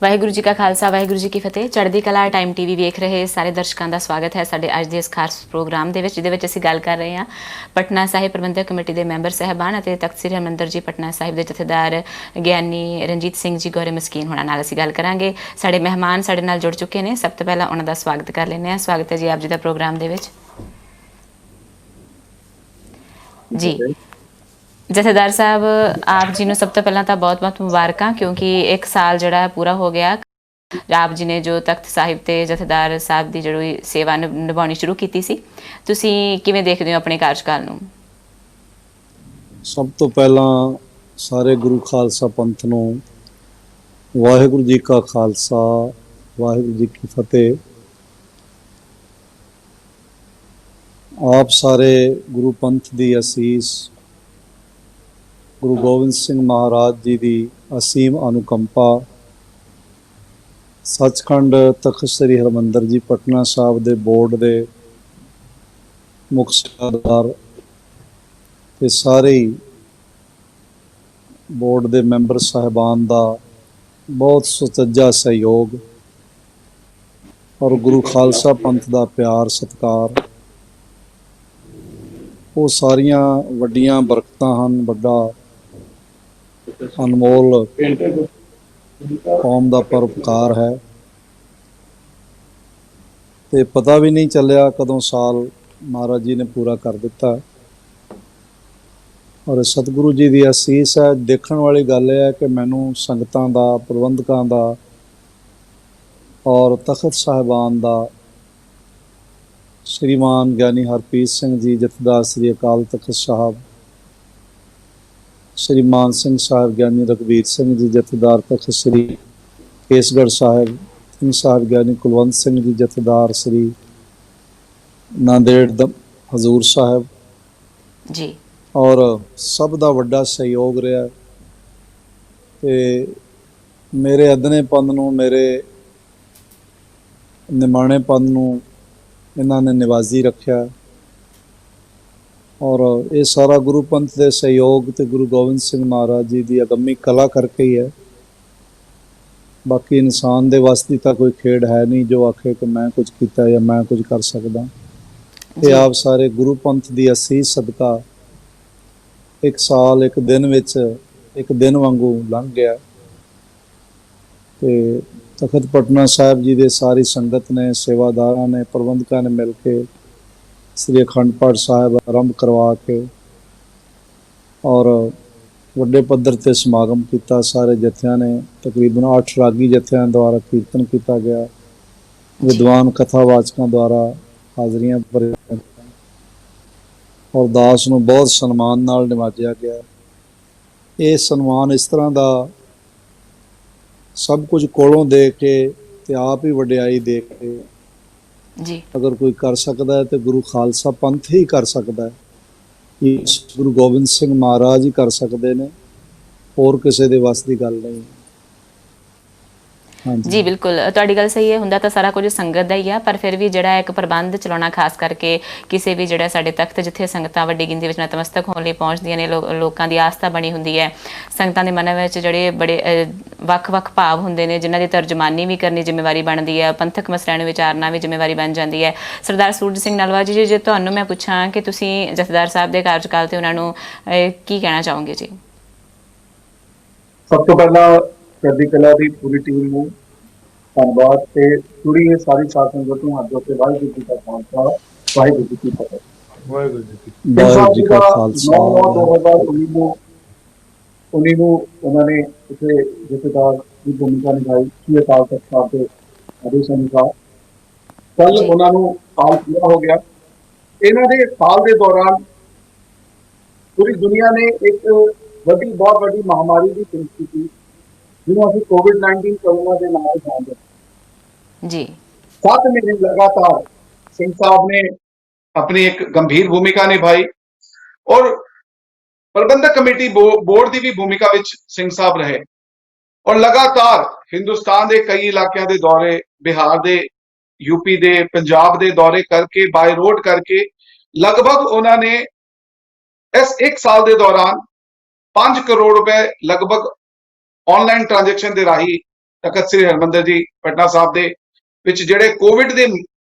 ਵਾਹਿਗੁਰੂ ਜੀ ਕਾ ਖਾਲਸਾ ਵਾਹਿਗੁਰੂ ਜੀ ਕੀ ਫਤਿਹ। ਚੜ੍ਹਦੀ ਕਲਾ ਟਾਈਮ ਟੀਵੀ ਵੇਖ ਰਹੇ ਸਾਰੇ ਦਰਸ਼ਕਾਂ ਦਾ ਸਵਾਗਤ ਹੈ ਸਾਡੇ ਅੱਜ ਦੇ ਇਸ ਖਾਸ ਪ੍ਰੋਗਰਾਮ ਦੇ ਵਿੱਚ, ਜਿਹਦੇ ਵਿੱਚ ਅਸੀਂ ਗੱਲ ਕਰ ਰਹੇ ਹਾਂ ਪਟਨਾ ਸਾਹਿਬ ਪ੍ਰਬੰਧਕ ਕਮੇਟੀ ਦੇ ਮੈਂਬਰ ਸਾਹਿਬਾਨ ਅਤੇ ਤਖਤ ਸ੍ਰੀ ਹਰਿਮੰਦਰ ਜੀ ਪਟਨਾ ਸਾਹਿਬ ਦੇ ਜਥੇਦਾਰ ਗਿਆਨੀ ਰਣਜੀਤ ਸਿੰਘ ਜੀ ਗੋਰੇ ਮਸਕੀਨ ਹੋਣਾ ਨਾਲ ਅਸੀਂ ਗੱਲ ਕਰਾਂਗੇ। ਸਾਡੇ ਮਹਿਮਾਨ ਸਾਡੇ ਨਾਲ ਜੁੜ ਚੁੱਕੇ ਨੇ। ਸਭ ਤੋਂ ਪਹਿਲਾਂ ਉਹਨਾਂ ਦਾ ਸਵਾਗਤ ਕਰ ਲੈਂਦੇ ਹਾਂ। ਸਵਾਗਤ ਹੈ ਜੀ ਆਪ ਜੀ ਦਾ ਪ੍ਰੋਗਰਾਮ ਦੇ ਵਿੱਚ। ਜੀ ਜਥੇਦਾਰ ਸਾਹਿਬ, ਆਪ ਜੀ ਨੂੰ ਸਭ ਤੋਂ ਪਹਿਲਾਂ ਤਾਂ ਬਹੁਤ ਬਹੁਤ ਮੁਬਾਰਕਾਂ, ਕਿਉਂਕਿ 1 ਸਾਲ ਜਿਹੜਾ ਪੂਰਾ ਹੋ ਗਿਆ ਆਪ ਜੀ ਨੇ ਜੋ ਤਖਤ ਸਾਹਿਬ ਤੇ ਜਥੇਦਾਰ ਸਾਹਿਬ ਦੀ ਜਿਹੜੀ ਸੇਵਾ ਨਿਭਾਉਣੀ ਸ਼ੁਰੂ ਕੀਤੀ ਸੀ। ਤੁਸੀਂ ਕਿਵੇਂ ਦੇਖਦੇ ਹੋ ਆਪਣੇ ਕਾਰਜਕਾਲ ਨੂੰ? ਸਭ ਤੋਂ ਪਹਿਲਾਂ ਸਾਰੇ ਗੁਰੂ ਖਾਲਸਾ ਪੰਥ ਨੂੰ ਵਾਹਿਗੁਰੂ ਜੀ ਕਾ ਖਾਲਸਾ ਵਾਹਿਗੁਰੂ ਜੀ ਕੀ ਫਤਿਹ। ਆਪ ਸਾਰੇ ਗੁਰੂ ਪੰਥ ਦੀ ਅਸੀਸ, ਗੁਰੂ ਗੋਬਿੰਦ ਸਿੰਘ ਮਹਾਰਾਜ ਜੀ ਦੀ ਅਸੀਮ ਅਨੁਕੰਪਾ, ਸੱਚਖੰਡ ਤਖਤ ਸ੍ਰੀ ਹਰਿਮੰਦਰ ਜੀ ਪਟਨਾ ਸਾਹਿਬ ਦੇ ਬੋਰਡ ਦੇ ਮੁੱਖ ਸੇਵਾਦਾਰ ਤੇ ਸਾਰੇ ਹੀ ਬੋਰਡ ਦੇ ਮੈਂਬਰ ਸਾਹਿਬਾਨ ਦਾ ਬਹੁਤ ਸੁਚੱਜਾ ਸਹਿਯੋਗ ਔਰ ਗੁਰੂ ਖਾਲਸਾ ਪੰਥ ਦਾ ਪਿਆਰ ਸਤਿਕਾਰ, ਉਹ ਸਾਰੀਆਂ ਵੱਡੀਆਂ ਬਰਕਤਾਂ ਹਨ। ਵੱਡਾ ਅਨਮੋਲ ਕੌਮ ਦਾ ਪਰਉਪਕਾਰ ਹੈ ਤੇ ਪਤਾ ਵੀ ਨਹੀਂ ਚੱਲਿਆ ਕਦੋਂ ਸਾਲ ਮਹਾਰਾਜ ਜੀ ਨੇ ਪੂਰਾ ਕਰ ਦਿੱਤਾ। ਔਰ ਸਤਿਗੁਰੂ ਜੀ ਦੀ ਅਸੀਸ ਹੈ। ਦੇਖਣ ਵਾਲੀ ਗੱਲ ਇਹ ਹੈ ਕਿ ਮੈਨੂੰ ਸੰਗਤਾਂ ਦਾ, ਪ੍ਰਬੰਧਕਾਂ ਦਾ ਔਰ ਤਖਤ ਸਾਹਿਬਾਨ ਦਾ, ਸ਼੍ਰੀਮਾਨ ਗਿਆਨੀ ਹਰਪ੍ਰੀਤ ਸਿੰਘ ਜੀ ਜਥੇਦਾਰ ਸ੍ਰੀ ਅਕਾਲ ਤਖਤ ਸਾਹਿਬ, ਸ਼੍ਰੀਮਾਨ ਸਿੰਘ ਸਾਹਿਬ ਗਿਆਨੀ ਰਘਬੀਰ ਸਿੰਘ ਜੀ ਜਥੇਦਾਰ ਤਖਤ ਸ੍ਰੀ ਕੇਸਗੜ੍ਹ ਸਾਹਿਬ, ਸਿੰਘ ਸਾਹਿਬ ਗਿਆਨੀ ਕੁਲਵੰਤ ਸਿੰਘ ਜੀ ਜਥੇਦਾਰ ਸ੍ਰੀ ਨਾਂਦੇੜ ਹਜ਼ੂਰ ਸਾਹਿਬ ਜੀ, ਔਰ ਸਭ ਦਾ ਵੱਡਾ ਸਹਿਯੋਗ ਰਿਹਾ ਤੇ ਮੇਰੇ ਅਦਨੇਪਨ ਨੂੰ, ਮੇਰੇ ਨਿਮਾਣੇਪਨ ਨੂੰ ਇਹਨਾਂ ਨੇ ਨਿਵਾਜ਼ੀ ਰੱਖਿਆ। ਔਰ ਇਹ ਸਾਰਾ ਗੁਰੂ ਪੰਥ ਦੇ ਸਹਿਯੋਗ ਤੇ ਗੁਰੂ ਗੋਬਿੰਦ ਸਿੰਘ ਮਹਾਰਾਜ ਜੀ ਦੀ ਅਗੰਮੀ ਕਲਾ ਕਰਕੇ ਹੀ ਹੈ। ਬਾਕੀ ਇਨਸਾਨ ਦੇ ਵੱਸ ਦੀ ਤਾਂ ਕੋਈ ਖੇਡ ਹੈ ਨਹੀਂ ਜੋ ਆਖੇ ਕਿ ਮੈਂ ਕੁਝ ਕੀਤਾ ਜਾਂ ਮੈਂ ਕੁਝ ਕਰ ਸਕਦਾ। ਇਹ ਆਪ ਸਾਰੇ ਗੁਰੂ ਪੰਥ ਦੀ ਅਸੀਸ ਸਦਕਾ 1 ਸਾਲ 1 ਦਿਨ ਵਿੱਚ 1 ਦਿਨ ਵਾਂਗੂ ਲੰਘ ਗਿਆ ਤੇ ਤਖਤ ਪਟਨਾ ਸਾਹਿਬ ਜੀ ਦੇ ਸਾਰੀ ਸੰਗਤ ਨੇ, ਸੇਵਾਦਾਰਾਂ ਨੇ, ਪ੍ਰਬੰਧਕਾਂ ਨੇ ਮਿਲ ਕੇ ਸ੍ਰੀ ਅਖੰਡ ਪਾਠ ਸਾਹਿਬ ਆਰੰਭ ਕਰਵਾ ਕੇ ਔਰ ਵੱਡੇ ਪੱਧਰ ਤੇ ਸਮਾਗਮ ਕੀਤਾ। ਸਾਰੇ ਜਥਿਆਂ ਨੇ, ਤਕਰੀਬਨ 8 ਰਾਗੀ ਜਥਿਆਂ ਦੁਆਰਾ ਕੀਰਤਨ ਕੀਤਾ ਗਿਆ, ਵਿਦਵਾਨ ਕਥਾਵਾਚਕਾਂ ਦੁਆਰਾ ਹਾਜ਼ਰੀਆਂ ਭਰੀਆਂ ਔਰ ਦਾਸ ਨੂੰ ਬਹੁਤ ਸਨਮਾਨ ਨਾਲ ਨਿਵਾਜਿਆ ਗਿਆ। ਇਹ ਸਨਮਾਨ ਇਸ ਤਰ੍ਹਾਂ ਦਾ ਸਭ ਕੁਝ ਕੋਲੋਂ ਦੇ ਕੇ ਤੇ ਆਪ ਹੀ ਵਡਿਆਈ ਦੇ ਕੇ ਜੀ, ਅਗਰ ਕੋਈ ਕਰ ਸਕਦਾ ਹੈ ਤੇ ਗੁਰੂ ਖਾਲਸਾ ਪੰਥ ਹੀ ਕਰ ਸਕਦਾ ਹੈ। ਇਹ ਗੁਰੂ ਗੋਬਿੰਦ ਸਿੰਘ ਮਹਾਰਾਜ ਹੀ ਕਰ ਸਕਦੇ ਨੇ, ਹੋਰ ਕਿਸੇ ਦੇ ਵੱਸ ਦੀ ਗੱਲ ਨਹੀਂ। ਜੀ ਬਿਲਕੁਲ, ਤੁਹਾਡੀ ਗੱਲ ਸਹੀ ਹੈ। ਹੁੰਦਾ ਤਾਂ ਸਾਰਾ ਕੁਝ ਸੰਗਤ ਦਾ ਹੀ ਆ, ਪਰ ਫਿਰ ਵੀ ਜਿਹੜਾ ਇੱਕ ਪ੍ਰਬੰਧ ਚਲਾਉਣਾ, ਖਾਸ ਕਰਕੇ ਕਿਸੇ ਵੀ ਜਿਹੜਾ ਸਾਡੇ ਤਖਤ ਜਿੱਥੇ ਸੰਗਤਾਂ ਵੱਡੀ ਗਿਣਤੀ ਵਿੱਚ ਨਤਮਸਤਕ ਹੋਣ ਲਈ ਪਹੁੰਚਦੀਆਂ ਨੇ, ਲੋਕਾਂ ਦੀ ਆਸਥਾ ਬਣੀ ਹੁੰਦੀ ਹੈ। ਸੰਗਤਾਂ ਦੇ ਮਨਾਂ ਵਿੱਚ ਜਿਹੜੇ ਬੜੇ ਵੱਖ-ਵੱਖ ਭਾਵ ਹੁੰਦੇ ਨੇ, ਜਿਨ੍ਹਾਂ ਦੀ ਤਰਜਮਾਨੀ ਵੀ ਕਰਨੀ ਜ਼ਿੰਮੇਵਾਰੀ ਬਣਦੀ ਹੈ, ਪੰਥਕ ਮਸਲਿਆਂ ਨੂੰ ਵਿਚਾਰਨਾ ਵੀ ਜ਼ਿੰਮੇਵਾਰੀ ਬਣ ਜਾਂਦੀ ਹੈ। ਸਰਦਾਰ ਸੂਰਜ ਸਿੰਘ ਨਲਵਾ ਜੀ, ਜੇ ਤੁਹਾਨੂੰ ਮੈਂ ਪੁੱਛਾਂ ਕਿ ਤੁਸੀਂ ਜਥੇਦਾਰ ਸਾਹਿਬ ਦੇ ਕਾਰਜਕਾਲ ਤੇ ਉਹਨਾਂ ਨੂੰ ਕੀ ਕਹਿਣਾ ਚਾਹੋਗੇ ਜੀ? ਸਭ ਤੋਂ ਪਹਿਲਾਂ ਚੜ੍ਹਦੀ ਕਲਾ ਦੀ ਪੂਰੀ ਟੀਮ ਨੂੰ ਧੰਨਵਾਦ ਤੇ ਜੁੜੀ ਇਹ ਸਾਰੀ ਸਾਧ ਸੰਗਤ ਨੂੰ ਹੱਥ ਜੋੜ ਕੇ ਵਾਹਿਗੁਰੂ ਜੀ ਕਾ ਖਾਲਸਾ ਵਾਹਿਗੁਰੂ ਜੀ ਕੀ ਫਤਿਹ। ਵਾਹਿਗੁਰੂ ਜੀ ਕਾ ਖਾਲਸਾ। 9/2019 ਨੂੰ ਉਹਨਾਂ ਨੇ ਇੱਥੇ ਜਥੇਦਾਰ ਦੀ ਭੂਮਿਕਾ ਨਿਭਾਈ ਸ੍ਰੀ ਅਕਾਲ ਤਖਤ ਸਾਹਿਬ ਦੇ ਆਦੇਸ਼ ਅਨੁਸਾਰ। ਕੱਲ ਉਹਨਾਂ ਨੂੰ ਸਾਲ ਪੂਰਾ ਹੋ ਗਿਆ। ਇਹਨਾਂ ਦੇ ਸਾਲ ਦੇ ਦੌਰਾਨ ਪੂਰੀ ਦੁਨੀਆ ਨੇ ਇੱਕ ਬਹੁਤ ਵੱਡੀ ਮਹਾਮਾਰੀ ਦੀ ਚਿੰਤਾ ਕੀਤੀ, ਜਿਹਨੂੰ ਅਸੀਂ COVID-19 ਕਰੋਨਾ ਦੇ ਨਾਲ ਜਾਣਦੇ ਜੀ। 7 ਮਹੀਨੇ ਲਗਾਤਾਰ ਸਿੰਘ ਸਾਹਿਬ ਨੇ ਆਪਣੀ ਇੱਕ ਗੰਭੀਰ ਭੂਮਿਕਾ ਨਿਭਾਈ ਔਰ ਪ੍ਰਬੰਧਕ ਕਮੇਟੀ ਬੋਰਡ ਦੀ ਵੀ ਭੂਮਿਕਾ ਵਿੱਚ ਸਿੰਘ ਸਾਹਿਬ ਰਹੇ ਔਰ ਲਗਾਤਾਰ ਹਿੰਦੁਸਤਾਨ ਦੇ ਕਈ ਇਲਾਕਿਆਂ ਦੇ ਦੌਰੇ, ਬਿਹਾਰ ਦੇ, यूपी ਦੇ, ਪੰਜਾਬ ਦੇ ਦੌਰੇ ਕਰਕੇ, ਬਾਈ ਰੋਡ ਕਰਕੇ ਲਗਭਗ ਉਹਨਾਂ ਨੇ ਇਸ 1 ਸਾਲ ਦੇ ਦੌਰਾਨ 5 ਕਰੋੜ ਰੁਪਏ ਲਗਭਗ ऑनलाइन ट्रांजेक्शन के राही ਤਖਤ ਸ੍ਰੀ ਹਰਿਮੰਦਰ ਜੀ ਪਟਨਾ ਸਾਹਿਬ ਦੇ ਵਿੱਚ ਜਿਹੜੇ ਕੋਵਿਡ ਦੇ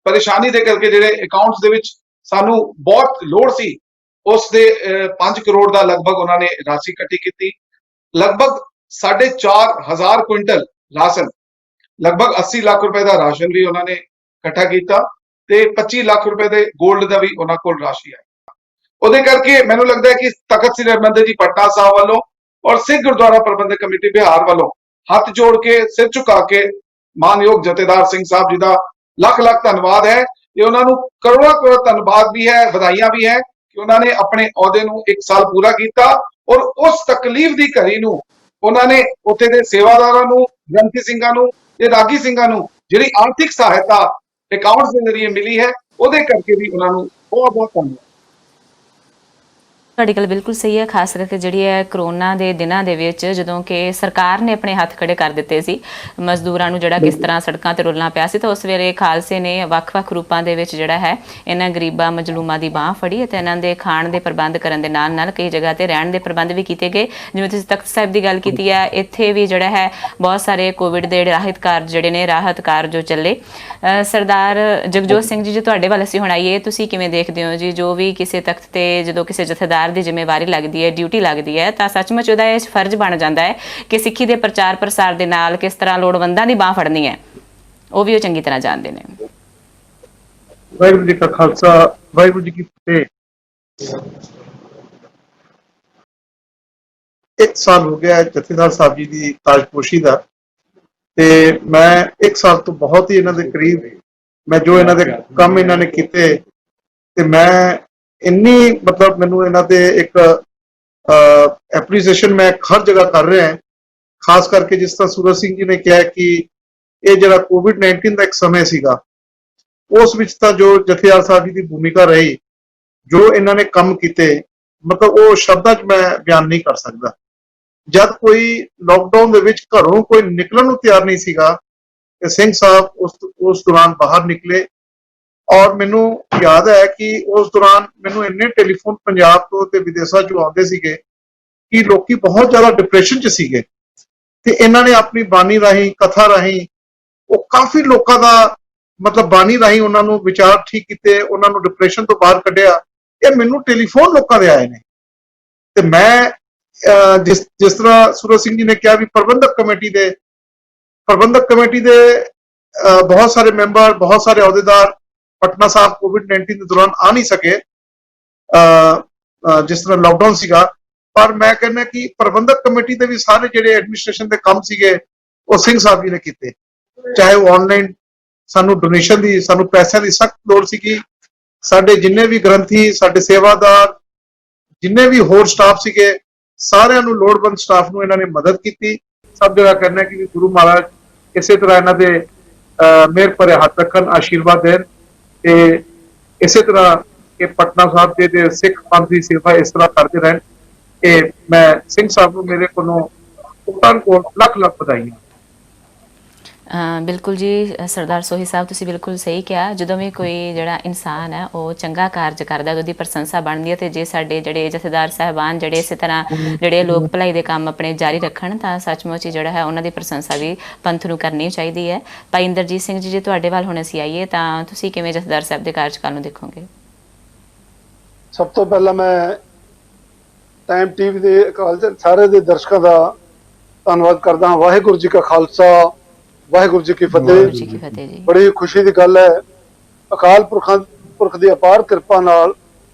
ਪਰੇਸ਼ਾਨੀ ਦੇ ਕਰਕੇ ਜਿਹੜੇ ਅਕਾਊਂਟਸ ਦੇ ਵਿੱਚ ਸਾਨੂੰ ਬਹੁਤ ਲੋੜ ਸੀ, ਉਸ ਦੇ 5 ਕਰੋੜ ਦਾ ਲਗਭਗ ਉਹਨਾਂ ਨੇ ਰਾਸ਼ੀ ਇਕੱਠੀ ਕੀਤੀ। ਲਗਭਗ 4,500 ਕੁਇੰਟਲ ਰਾਸ਼ਨ, ਲਗਭਗ 80 ਲੱਖ ਰੁਪਏ ਦਾ ਰਾਸ਼ਨ ਵੀ ਉਹਨਾਂ ਨੇ ਇਕੱਠਾ ਕੀਤਾ ਤੇ 25 ਲੱਖ ਰੁਪਏ ਦੇ 골ਡ ਦਾ ਵੀ ਉਹਨਾਂ ਕੋਲ ਰਾਸ਼ੀ ਹੈ। ਉਹਦੇ ਕਰਕੇ ਮੈਨੂੰ ਲੱਗਦਾ ਹੈ ਕਿ ਤਖਤ ਸ੍ਰੀ ਹਰਿਮੰਦਰ ਜੀ ਪਟਨਾ ਸਾਹਿਬ ਵੱਲੋਂ ਔਰ ਸਿੱਖ ਗੁਰਦੁਆਰਾ ਪ੍ਰਬੰਧਕ ਕਮੇਟੀ ਬਿਹਾਰ ਵੱਲੋਂ ਹੱਥ ਜੋੜ ਕੇ ਸਿਰ ਝੁਕਾ ਕੇ ਮਾਨਯੋਗ ਜਥੇਦਾਰ ਸਿੰਘ ਸਾਹਿਬ ਜੀ ਦਾ ਲੱਖ ਲੱਖ ਧੰਨਵਾਦ ਹੈ ਤੇ ਉਹਨਾਂ ਨੂੰ ਕਰੋੜਾਂ ਕਰੋੜ ਧੰਨਵਾਦ ਵੀ ਹੈ, ਵਧਾਈਆਂ ਵੀ ਹੈ ਕਿ ਉਹਨਾਂ ਨੇ ਆਪਣੇ ਅਹੁਦੇ ਨੂੰ 1 ਸਾਲ ਪੂਰਾ ਕੀਤਾ ਔਰ ਉਸ ਤਕਲੀਫ ਦੀ ਘੜੀ ਨੂੰ ਉਹਨਾਂ ਨੇ ਉੱਥੇ ਦੇ ਸੇਵਾਦਾਰਾਂ ਨੂੰ, ਗ੍ਰੰਥੀ ਸਿੰਘਾਂ ਨੂੰ ਤੇ ਰਾਗੀ ਸਿੰਘਾਂ ਨੂੰ ਜਿਹੜੀ ਆਰਥਿਕ ਸਹਾਇਤਾ ਅਕਾਊਂਟਸ ਦੇ ਜ਼ਰੀਏ ਮਿਲੀ ਹੈ, ਉਹਦੇ ਕਰਕੇ ਵੀ ਉਹਨਾਂ ਨੂੰ ਬਹੁਤ ਬਹੁਤ ਧੰਨਵਾਦ। ਤੁਹਾਡੀ ਗੱਲ ਬਿਲਕੁਲ ਸਹੀ ਹੈ। ਖਾਸ ਕਰਕੇ ਜਿਹੜੀ ਹੈ ਕਰੋਨਾ ਦੇ ਦਿਨਾਂ ਦੇ ਵਿੱਚ ਜਦੋਂ ਕਿ ਸਰਕਾਰ ਨੇ ਆਪਣੇ ਹੱਥ ਖੜੇ ਕਰ ਦਿੱਤੇ ਸੀ ਮਜ਼ਦੂਰਾਂ ਨੂੰ, ਜਿਹੜਾ ਕਿਸ ਤਰ੍ਹਾਂ ਸੜਕਾਂ ਤੇ ਰੁਲਣਾ ਪਿਆ ਸੀ, ਤਾਂ ਉਸ ਵੇਲੇ ਖਾਲਸੇ ਨੇ ਵੱਖ-ਵੱਖ ਰੂਪਾਂ ਦੇ ਵਿੱਚ ਜਿਹੜਾ ਹੈ ਇਹਨਾਂ ਗਰੀਬਾਂ ਮਜਲੂਮਾਂ ਦੀ ਬਾਂਹ ਫੜੀ ਅਤੇ ਇਹਨਾਂ ਦੇ ਖਾਣ ਦੇ ਪ੍ਰਬੰਧ ਕਰਨ ਦੇ ਨਾਲ ਨਾਲ ਕਈ ਜਗ੍ਹਾ ਤੇ ਰਹਿਣ ਦੇ ਪ੍ਰਬੰਧ ਵੀ ਕੀਤੇ ਗਏ। ਜਿਵੇਂ ਤੁਸੀਂ ਤਖਤ ਸਾਹਿਬ ਦੀ ਗੱਲ ਕੀਤੀ ਹੈ, ਇੱਥੇ ਵੀ ਜਿਹੜਾ ਹੈ ਬਹੁਤ ਸਾਰੇ ਕੋਵਿਡ ਦੇ ਰਾਹਤ ਕਾਰਜ ਜਿਹੜੇ ਨੇ, ਰਾਹਤ ਕਾਰਜ ਜੋ ਚੱਲੇ। ਸਰਦਾਰ ਜਗਜੋਤ ਸਿੰਘ ਜੀ, ਤੁਹਾਡੇ ਵੱਲ ਅਸੀਂ ਹੁਣ ਆਈਏ, ਤੁਸੀਂ ਕਿਵੇਂ ਦੇਖਦੇ ਹੋ ਜੀ, ਜੋ ਵੀ ਕਿਸੇ ਤਖਤ ਤੇ ਜਦੋਂ ਕਿਸੇ ਜਥੇਦਾਰ ਦੀ ਜ਼ਿੰਮੇਵਾਰੀ ਲੱਗਦੀ ਹੈ, ਡਿਊਟੀ ਲੱਗਦੀ ਹੈ, ਤਾਂ ਸੱਚਮੁੱਚ ਉਹਦਾ ਇਹ ਫਰਜ਼ ਬਣ ਜਾਂਦਾ ਹੈ ਕਿ ਸਿੱਖੀ ਦੇ ਪ੍ਰਚਾਰ ਪ੍ਰਸਾਰ ਦੇ ਨਾਲ ਕਿਸ ਤਰ੍ਹਾਂ ਲੋੜਵੰਦਾਂ ਦੀ ਬਾਂਹ ਫੜਨੀ ਹੈ, ਉਹ ਵੀ ਉਹ ਚੰਗੀ ਤਰ੍ਹਾਂ ਜਾਣਦੇ ਨੇ। ਵਾਹਿਗੁਰੂ ਜੀ ਕਾ ਖਾਲਸਾ, ਵਾਹਿਗੁਰੂ ਜੀ ਕੀ ਫਤਿਹ। 1 ਸਾਲ ਹੋ ਗਿਆ ਜਥੇਦਾਰ ਸਾਹਿਬ ਜੀ ਦੀ ਤਾਜਪੋਸ਼ੀ ਦਾ, ਤੇ ਮੈਂ 1 ਸਾਲ ਤੋਂ ਬਹੁਤ ਹੀ ਇਹਨਾਂ ਦੇ ਕਰੀਬ, ਮੈਂ ਜੋ ਇਹਨਾਂ ਦੇ ਕੰਮ ਇਹਨਾਂ ਨੇ ਕੀਤੇ, ਤੇ ਮੈਂ ਇੰਨੀ ਮਤਲਬ ਮੈਨੂੰ ਇਹਨਾਂ ਤੇ ਇੱਕ ਐਪਰੀਸੀਏਸ਼ਨ ਮੈਂ ਹਰ ਜਗ੍ਹਾ ਕਰ ਰਿਹਾ ਹਾਂ। ਖਾਸ ਕਰਕੇ ਜਿਸ ਤਰ੍ਹਾਂ ਸੂਰਜ ਸਿੰਘ ਜੀ ਨੇ ਕਿਹਾ ਕਿ ਇਹ ਜਿਹੜਾ ਕੋਵਿਡ-19 ਦਾ ਇੱਕ ਸਮੇਂ ਸੀਗਾ, ਉਸ ਵਿੱਚ ਤਾਂ ਜੋ ਜਥੇਦਾਰ ਸਾਹਿਬ ਜੀ ਦੀ ਭੂਮਿਕਾ ਰਹੀ, ਜੋ ਇਹਨਾਂ ਨੇ ਕੰਮ ਕੀਤੇ, ਮਤਲਬ ਉਹ ਸ਼ਬਦਾਂ 'ਚ ਮੈਂ ਬਿਆਨ ਨਹੀਂ ਕਰ ਸਕਦਾ। ਜਦ ਕੋਈ ਲੋਕਡਾਊਨ ਦੇ ਵਿੱਚ ਘਰੋਂ ਕੋਈ ਨਿਕਲਣ ਨੂੰ ਤਿਆਰ ਨਹੀਂ ਸੀਗਾ, ਤੇ ਸਿੰਘ ਸਾਹਿਬ ਉਸ ਦੌਰਾਨ ਬਾਹਰ ਨਿਕਲੇ। ਔਰ ਮੈਨੂੰ ਯਾਦ ਹੈ ਕਿ ਉਸ ਦੌਰਾਨ ਮੈਨੂੰ ਇੰਨੇ ਟੈਲੀਫੋਨ ਪੰਜਾਬ ਤੋਂ ਤੇ ਵਿਦੇਸ਼ਾਂ ਚੋਂ ਆਉਂਦੇ ਸੀਗੇ ਕਿ ਲੋਕੀ ਬਹੁਤ ਜ਼ਿਆਦਾ ਡਿਪਰੈਸ਼ਨ 'ਚ ਸੀਗੇ, ਤੇ ਇਹਨਾਂ ਨੇ ਆਪਣੀ ਬਾਣੀ ਰਾਹੀਂ, ਕਥਾ ਰਾਹੀਂ, ਉਹ ਕਾਫੀ ਲੋਕਾਂ ਦਾ ਮਤਲਬ ਬਾਣੀ ਰਾਹੀਂ ਉਹਨਾਂ ਨੂੰ ਵਿਚਾਰ ਠੀਕ ਕੀਤੇ, ਉਹਨਾਂ ਨੂੰ ਡਿਪਰੈਸ਼ਨ ਤੋਂ ਬਾਹਰ ਕੱਢਿਆ। ਇਹ ਮੈਨੂੰ ਟੈਲੀਫੋਨ ਲੋਕਾਂ ਦੇ ਆਏ ਨੇ, ਤੇ ਮੈਂ ਜਿਸ ਤਰ੍ਹਾਂ ਸੂਰਜ ਸਿੰਘ ਜੀ ਨੇ ਕਿਹਾ ਵੀ ਪ੍ਰਬੰਧਕ ਕਮੇਟੀ ਦੇ ਬਹੁਤ ਸਾਰੇ ਮੈਂਬਰ, ਬਹੁਤ ਸਾਰੇ ਅਹੁਦੇਦਾਰ ਪਟਨਾ ਸਾਹਿਬ ਕੋਵਿਡ-19 ਦੇ ਦੌਰਾਨ ਆ ਨਹੀਂ ਸਕੇ, ਜਿਸ ਤਰ੍ਹਾਂ ਲਾਕਡਾਊਨ ਸੀਗਾ। ਪਰ ਮੈਂ ਕਹਿੰਦਾ ਕਿ ਪ੍ਰਬੰਧਕ ਕਮੇਟੀ ਦੇ ਵੀ ਸਾਰੇ ਜਿਹੜੇ ਐਡਮਿਨਿਸਟ੍ਰੇਸ਼ਨ ਦੇ ਕੰਮ ਸੀਗੇ, ਉਹ ਸਿੰਘ ਸਾਹਿਬ ਜੀ ਨੇ ਕੀਤੇ। ਚਾਹੇ ਉਹ ਆਨਲਾਈਨ ਸਾਨੂੰ ਡੋਨੇਸ਼ਨ ਦੀ, ਸਾਨੂੰ ਪੈਸਿਆਂ ਦੀ ਸਖਤ ਲੋੜ ਸੀਗੀ। ਸਾਡੇ ਜਿੰਨੇ ਵੀ ਗ੍ਰੰਥੀ, ਸਾਡੇ ਸੇਵਾਦਾਰ, ਜਿੰਨੇ ਵੀ ਹੋਰ ਸਟਾਫ ਸੀਗੇ, ਸਾਰਿਆਂ ਨੂੰ, ਲੋੜਵੰਦ ਸਟਾਫ ਨੂੰ ਇਹਨਾਂ ਨੇ ਮਦਦ ਕੀਤੀ। ਸਭ ਜਗ੍ਹਾ ਕਰਨਾ ਕਿ ਗੁਰੂ ਮਹਾਰਾਜ ਇਸੇ ਤਰ੍ਹਾਂ ਇਹਨਾਂ ਦੇ ਮਿਹਰ ਭਰੇ ਹੱਥ ਰੱਖਣ, ਆਸ਼ੀਰਵਾਦ ਦੇਣ, ਤੇ ਇਸੇ ਤਰ੍ਹਾਂ ਕਿ ਪਟਨਾ ਸਾਹਿਬ ਦੇ ਸਿੱਖ ਪੰਥ ਦੀ ਸੇਵਾ ਇਸ ਤਰ੍ਹਾਂ ਕਰਦੇ ਰਹਿਣ। ਕਿ ਮੈਂ ਸਿੰਘ ਸਾਹਿਬ ਨੂੰ ਮੇਰੇ ਕੋਲੋਂ ਲੱਖ ਲੱਖ ਵਧਾਈਆਂ। ਬਿਲਕੁਲ ਜੀ ਸਰਦਾਰ ਸੋਹੀ ਸਾਹਿਬ, ਤੁਸੀਂ ਬਿਲਕੁਲ ਸਹੀ ਕਿਹਾ। ਜਦੋਂ ਵੀ ਕੋਈ ਜਿਹੜਾ ਇਨਸਾਨ ਹੈ ਉਹ ਚੰਗਾ ਕਾਰਜ ਕਰਦਾ, ਉਹਦੀ ਪ੍ਰਸ਼ੰਸਾ ਬਣਦੀ ਹੈ। ਤੇ ਜੇ ਸਾਡੇ ਜਿਹੜੇ ਜਥੇਦਾਰ ਸਾਹਿਬਾਨ ਜਿਹੜੇ ਇਸੇ ਤਰ੍ਹਾਂ ਜਿਹੜੇ ਲੋਕ ਭਲਾਈ ਦੇ ਕੰਮ ਆਪਣੇ ਜਾਰੀ ਰੱਖਣ, ਤਾਂ ਸੱਚਮੁੱਚ ਜਿਹੜਾ ਹੈ ਉਹਨਾਂ ਦੀ ਪ੍ਰਸ਼ੰਸਾ ਵੀ ਪੰਥ ਨੂੰ ਕਰਨੀ ਚਾਹੀਦੀ ਹੈ। ਭਾਈ ਇੰਦਰਜੀਤ ਸਿੰਘ ਜੀ, ਜੇ ਤੁਹਾਡੇ ਵੱਲ ਹੁਣ ਅਸੀਂ ਆਈਏ, ਤਾਂ ਤੁਸੀਂ ਕਿਵੇਂ ਜਥੇਦਾਰ ਸਾਹਿਬ ਦੇ ਕਾਰਜਕਾਲ ਨੂੰ ਦੇਖੋਗੇ? ਸਭ ਤੋਂ ਪਹਿਲਾਂ ਮੈਂ ਟਾਈਮ ਟੀਵੀ ਦੇ ਸਾਰੇ ਦੇ ਦਰਸ਼ਕਾਂ ਦਾ ਧੰਨਵਾਦ ਕਰਦਾ ਹਾਂ। ਵਾਹਿਗੁਰੂ ਜੀ ਕਾ ਖਾਲਸਾ, ਵਾਹਿਗੁਰੂ ਜੀ ਕੀ ਫਤਿਹ। ਬੜੀ ਖੁਸ਼ੀ ਦੀ ਗੱਲ ਹੈ, ਅਕਾਲ ਪੁਰਖ ਦੀ ਅਪਾਰ ਕਿਰਪਾ ਨਾਲ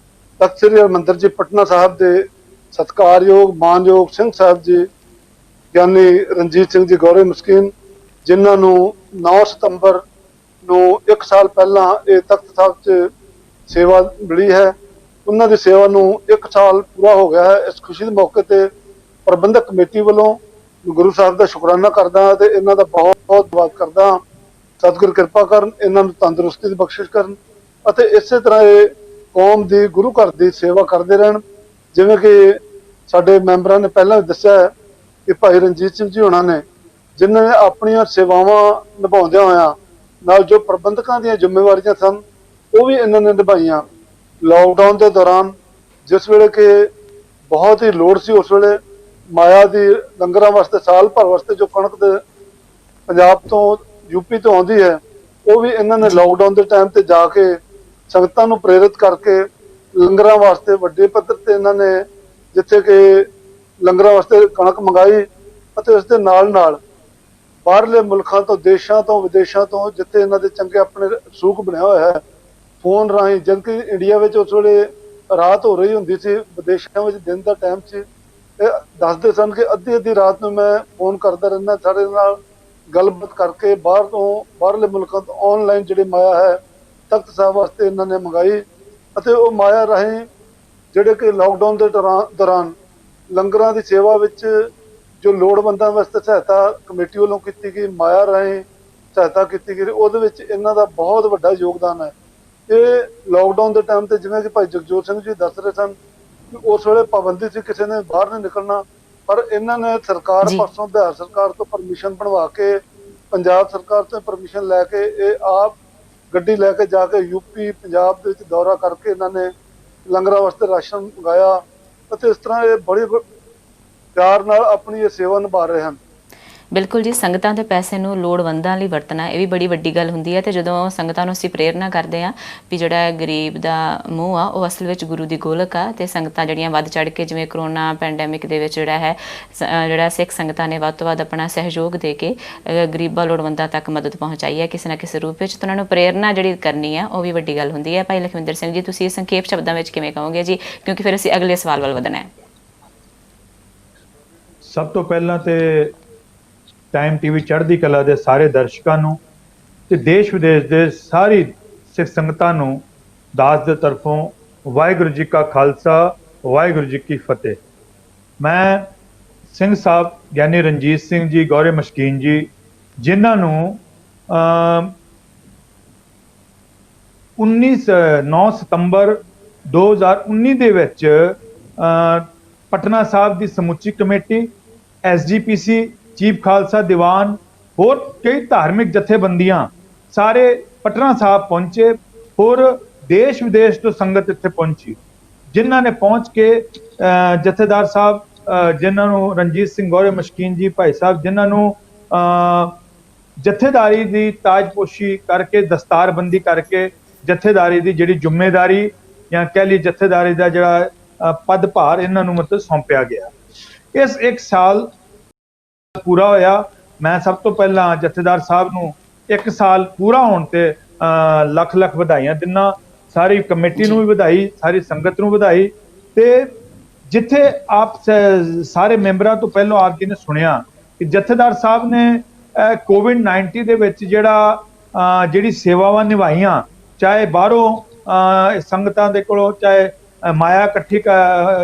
ਤਖਤ ਸ੍ਰੀ ਹਰਿਮੰਦਰ ਜੀ ਪਟਨਾ ਸਾਹਿਬ ਦੇ ਸਤਿਕਾਰਯੋਗ ਮਾਨਯੋਗ ਸਿੰਘ ਸਾਹਿਬ ਜੀ, ਗਿਆਨੀ ਰਣਜੀਤ ਸਿੰਘ ਜੀ ਗੌਰੇ ਮਸਕੀਨ, ਜਿਨ੍ਹਾਂ ਨੂੰ 9 ਸਤੰਬਰ ਨੂੰ 1 ਸਾਲ ਪਹਿਲਾਂ ਇਹ ਤਖਤ ਸਾਹਿਬ 'ਚ ਸੇਵਾ ਮਿਲੀ ਹੈ, ਉਹਨਾਂ ਦੀ ਸੇਵਾ ਨੂੰ 1 ਸਾਲ ਪੂਰਾ ਹੋ ਗਿਆ ਹੈ। ਇਸ ਖੁਸ਼ੀ ਦੇ ਮੌਕੇ ਤੇ ਪ੍ਰਬੰਧਕ ਕਮੇਟੀ ਵੱਲੋਂ ਗੁਰੂ ਸਾਹਿਬ ਦਾ ਸ਼ੁਕਰਾਨਾ ਕਰਦਾ ਤੇ ਇਹਨਾਂ ਦਾ ਬਹੁਤ ਬਹੁਤ ਧੰਨਵਾਦ ਕਰਦਾ। ਸਤਿਗੁਰ ਕਿਰਪਾ ਕਰਨ, ਇਹਨਾਂ ਨੂੰ ਤੰਦਰੁਸਤੀ ਦੀ ਬਖਸ਼ਿਸ਼ ਕਰਨ ਅਤੇ ਇਸੇ ਤਰ੍ਹਾਂ ਇਹ ਕੌਮ ਦੀ, ਗੁਰੂ ਘਰ ਦੀ ਸੇਵਾ ਕਰਦੇ ਰਹਿਣ। ਜਿਵੇਂ ਕਿ ਸਾਡੇ ਮੈਂਬਰਾਂ ਨੇ ਪਹਿਲਾਂ ਵੀ ਦੱਸਿਆ ਹੈ ਕਿ ਭਾਈ ਰਣਜੀਤ ਸਿੰਘ ਜੀ ਹੋਣਾ ਨੇ, ਜਿਨ੍ਹਾਂ ਨੇ ਆਪਣੀਆਂ ਸੇਵਾਵਾਂ ਨਿਭਾਉਂਦਿਆਂ ਹੋਇਆਂ ਨਾਲ ਜੋ ਪ੍ਰਬੰਧਕਾਂ ਦੀਆਂ ਜ਼ਿੰਮੇਵਾਰੀਆਂ ਸਨ, ਉਹ ਵੀ ਇਹਨਾਂ ਨੇ ਨਿਭਾਈਆਂ। ਲਾਕਡਾਊਨ ਦੇ ਦੌਰਾਨ ਜਿਸ ਵੇਲੇ ਕਿ ਬਹੁਤ ਹੀ ਲੋੜ ਸੀ, ਉਸ ਵੇਲੇ ਮਾਇਆ ਦੀ ਲੰਗਰਾਂ ਵਾਸਤੇ, ਸਾਲ ਭਰ ਵਾਸਤੇ ਜੋ ਕਣਕ ਦੇ ਪੰਜਾਬ ਤੋਂ ਯੂਪੀ ਤੋਂ ਆਉਂਦੀ ਹੈ, ਉਹ ਵੀ ਇਹਨਾਂ ਨੇ ਲਾਕਡਾਊਨ ਦੇ ਟਾਈਮ ਤੇ ਜਾ ਕੇ ਸੰਗਤਾਂ ਨੂੰ ਪ੍ਰੇਰਿਤ ਕਰਕੇ ਲੰਗਰਾਂ ਵਾਸਤੇ ਵੱਡੇ ਪੱਧਰ ਤੇ ਇਹਨਾਂ ਨੇ, ਜਿੱਥੇ ਕਿ ਲੰਗਰਾਂ ਵਾਸਤੇ ਕਣਕ ਮੰਗਾਈ, ਅਤੇ ਉਸ ਦੇ ਨਾਲ ਨਾਲ ਬਾਹਰਲੇ ਮੁਲਕਾਂ ਤੋਂ, ਦੇਸ਼ਾਂ ਤੋਂ, ਵਿਦੇਸ਼ਾਂ ਤੋਂ, ਜਿੱਥੇ ਇਹਨਾਂ ਦੇ ਚੰਗੇ ਆਪਣੇ ਰਸੂਖ ਬਣਿਆ ਹੋਇਆ ਹੈ, ਫੋਨ ਰਾਹੀਂ, ਜਦਕਿ ਇੰਡੀਆ ਵਿੱਚ ਉਸ ਵੇਲੇ ਰਾਤ ਹੋ ਰਹੀ ਹੁੰਦੀ ਸੀ, ਵਿਦੇਸ਼ਾਂ ਵਿੱਚ ਦਿਨ ਦਾ ਟਾਈਮ ਸੀ, ਇਹ ਦੱਸਦੇ ਸਨ ਕਿ ਅੱਧੀ ਅੱਧੀ ਰਾਤ ਨੂੰ ਮੈਂ ਫੋਨ ਕਰਦਾ ਰਹਿੰਦਾ, ਸਾਡੇ ਨਾਲ ਗੱਲਬਾਤ ਕਰਕੇ ਬਾਹਰਲੇ ਮੁਲਕਾਂ ਤੋਂ ਆਨਲਾਈਨ ਜਿਹੜੀ ਮਾਇਆ ਹੈ ਤਖਤ ਸਾਹਿਬ ਵਾਸਤੇ ਇਹਨਾਂ ਨੇ ਮੰਗਾਈ, ਅਤੇ ਉਹ ਮਾਇਆ ਰਾਹੀਂ ਜਿਹੜੇ ਕਿ ਲਾਕਡਾਊਨ ਦੇ ਦੌਰਾਨ ਲੰਗਰਾਂ ਦੀ ਸੇਵਾ ਵਿੱਚ ਜੋ ਲੋੜਵੰਦਾਂ ਵਾਸਤੇ ਸਹਾਇਤਾ ਕਮੇਟੀ ਵੱਲੋਂ ਕੀਤੀ ਗਈ, ਮਾਇਆ ਰਾਹੀਂ ਸਹਾਇਤਾ ਕੀਤੀ ਗਈ, ਉਹਦੇ ਵਿੱਚ ਇਹਨਾਂ ਦਾ ਬਹੁਤ ਵੱਡਾ ਯੋਗਦਾਨ ਹੈ। ਇਹ ਲਾਕਡਾਊਨ ਦੇ ਟਾਈਮ ਤੇ, ਜਿਵੇਂ ਕਿ ਭਾਈ ਜਗਜੋਤ ਸਿੰਘ ਜੀ ਦੱਸ ਰਹੇ ਸਨ, ਕਿ ਉਸ ਵੇਲੇ ਪਾਬੰਦੀ ਸੀ, ਕਿਸੇ ਨੇ ਬਾਹਰ ਨਹੀਂ ਨਿਕਲਣਾ, ਪਰ ਇਹਨਾਂ ਨੇ ਸਰਕਾਰ ਪਾਸੋਂ, ਬਿਹਾਰ ਸਰਕਾਰ ਤੋਂ ਪਰਮਿਸ਼ਨ ਬਣਵਾ ਕੇ, ਪੰਜਾਬ ਸਰਕਾਰ ਤੋਂ ਪਰਮਿਸ਼ਨ ਲੈ ਕੇ, ਇਹ ਆਪ ਗੱਡੀ ਲੈ ਕੇ ਜਾ ਕੇ ਯੂਪੀ, ਪੰਜਾਬ ਦੇ ਵਿੱਚ ਦੌਰਾ ਕਰਕੇ ਇਹਨਾਂ ਨੇ ਲੰਗਰਾਂ ਵਾਸਤੇ ਰਾਸ਼ਨ ਮੰਗਾਇਆ, ਅਤੇ ਇਸ ਤਰ੍ਹਾਂ ਇਹ ਬੜੀ ਪਿਆਰ ਨਾਲ ਆਪਣੀ ਇਹ ਸੇਵਾ ਨਿਭਾ ਰਹੇ ਹਨ। ਬਿਲਕੁਲ ਜੀ, ਸੰਗਤਾਂ ਦੇ ਪੈਸੇ ਨੂੰ ਲੋੜਵੰਦਾਂ ਲਈ ਵਰਤਣਾ ਇਹ ਵੀ ਬੜੀ ਵੱਡੀ ਗੱਲ ਹੁੰਦੀ ਹੈ। ਤੇ ਜਦੋਂ ਸੰਗਤਾਂ ਨੂੰ ਅਸੀਂ ਪ੍ਰੇਰਨਾ ਕਰਦੇ ਹਾਂ ਵੀ ਜਿਹੜਾ ਗਰੀਬ ਦਾ ਮੂੰਹ ਆ ਉਹ ਅਸਲ ਵਿੱਚ ਗੁਰੂ ਦੀ ਗੋਲਕ ਆ, ਤੇ ਸੰਗਤਾਂ ਜਿਹੜੀਆਂ ਵੱਧ ਚੜ੍ਹ ਕੇ, ਜਿਵੇਂ ਕਰੋਨਾ ਪੈਂਡੈਮਿਕ ਦੇ ਵਿੱਚ ਜਿਹੜਾ ਸਿੱਖ ਸੰਗਤਾਂ ਨੇ ਵੱਧ ਤੋਂ ਵੱਧ ਆਪਣਾ ਸਹਿਯੋਗ ਦੇ ਕੇ ਗਰੀਬਾਂ ਲੋੜਵੰਦਾਂ ਤੱਕ ਮਦਦ ਪਹੁੰਚਾਈ ਹੈ ਕਿਸੇ ਨਾ ਕਿਸੇ ਰੂਪ ਵਿੱਚ, ਤਾਂ ਉਹਨਾਂ ਨੂੰ ਪ੍ਰੇਰਨਾ ਜਿਹੜੀ ਕਰਨੀ ਹੈ ਉਹ ਵੀ ਵੱਡੀ ਗੱਲ ਹੁੰਦੀ ਹੈ। ਭਾਈ ਲਖਵਿੰਦਰ ਸਿੰਘ ਜੀ, ਤੁਸੀਂ ਸੰਖੇਪ ਸ਼ਬਦਾਂ ਵਿੱਚ ਕਿਵੇਂ ਕਹੋਗੇ ਜੀ, ਕਿਉਂਕਿ ਫਿਰ ਅਸੀਂ ਅਗਲੇ ਸਵਾਲ ਵੱਲ ਵਧਣਾ ਹੈ। ਸਭ ਤੋਂ ਪਹਿਲਾਂ ਤੇ ਟਾਈਮ ਟੀਵੀ ਚੜ੍ਹਦੀ ਕਲਾ ਦੇ ਸਾਰੇ ਦਰਸ਼ਕਾਂ ਨੂੰ ਤੇ ਦੇਸ਼ ਵਿਦੇਸ਼ ਦੇ ਸਾਰੀ ਸਿੱਖ ਸੰਗਤਾਂ ਨੂੰ ਦਾਸ ਦੇ ਤਰਫੋਂ ਵਾਹਿਗੁਰੂ ਜੀ ਕਾ ਖਾਲਸਾ, ਵਾਹਿਗੁਰੂ ਜੀ ਕੀ ਫਤਿਹ। ਮੈਂ ਸਿੰਘ ਸਾਹਿਬ ਗਿਆਨੀ ਰਣਜੀਤ ਸਿੰਘ ਜੀ, ਗੌਰੇ ਮਸ਼ਕੀਨ ਜੀ, ਜਿਨ੍ਹਾਂ ਨੂੰ 9 ਸਤੰਬਰ 2019 ਦੇ ਵਿੱਚ ਪਟਨਾ ਸਾਹਿਬ ਦੀ ਸਮੁੱਚੀ committee, SGPC, chief Khalsa Diwan, ਹੋਰ ਕਈ ਧਾਰਮਿਕ ਜਥੇਬੰਦੀਆਂ ਸਾਰੇ ਪਟਨਾ ਸਾਹਿਬ ਪਹੁੰਚੇ। ਹੋਰ ਦੇਸ਼ ਵਿਦੇਸ਼ ਤੋਂ ਸੰਗਤ ਇੱਥੇ ਪਹੁੰਚੀ, ਜਿਨ੍ਹਾਂ ਨੇ ਪਹੁੰਚ ਕੇ ਜਥੇਦਾਰ ਸਾਹਿਬ, ਜਿਨ੍ਹਾਂ ਨੂੰ ਰਣਜੀਤ ਸਿੰਘ ਗੌਰੇ ਮਸ਼ਕੀਨ ਜੀ ਭਾਈ ਸਾਹਿਬ, ਜਿਨ੍ਹਾਂ ਨੂੰ ਜਥੇਦਾਰੀ ਦੀ ਤਾਜਪੋਸ਼ੀ ਕਰਕੇ, ਦਸਤਾਰਬੰਦੀ ਕਰਕੇ ਜਥੇਦਾਰੀ ਦੀ ਜਿਹੜੀ ਜ਼ਿੰਮੇਵਾਰੀ ਜਾਂ ਕਹਿ ਲਈ ਜਥੇਦਾਰੀ ਦਾ ਜਿਹੜਾ ਪਦ ਭਾਰ ਇਹਨਾਂ ਨੂੰ ਮਤਲਬ ਸੌਂਪਿਆ ਗਿਆ। ਇਸ 1 ਸਾਲ ਪੂਰਾ ਹੋਇਆ। ਮੈਂ ਸਭ ਤੋਂ ਪਹਿਲਾਂ ਜਥੇਦਾਰ ਸਾਹਿਬ ਨੂੰ 1 ਸਾਲ ਪੂਰਾ ਹੋਣ ਤੇ ਲੱਖ ਲੱਖ ਵਧਾਈਆਂ ਦਿੰਦਾ, ਸਾਰੀ ਕਮੇਟੀ ਨੂੰ ਵੀ ਵਧਾਈ, ਸਾਰੀ ਸੰਗਤ ਨੂੰ ਵਧਾਈ। ਤੇ ਜਿੱਥੇ ਆਪ ਸਾਰੇ ਮੈਂਬਰਾਂ ਤੋਂ ਪਹਿਲਾਂ ਆਪ ਜੀ ਨੇ ਸੁਣਿਆ ਕਿ ਜਥੇਦਾਰ ਸਾਹਿਬ ਨੇ ਕੋਵਿਡ-19 ਦੇ ਵਿੱਚ ਜਿਹੜੀ ਸੇਵਾਵਾਂ ਨਿਭਾਈਆਂ, ਚਾਹੇ ਬਾਹਰੋਂ ਸੰਗਤਾਂ ਦੇ ਕੋਲੋਂ ਚਾਹੇ ਮਾਇਆ ਇਕੱਠੀ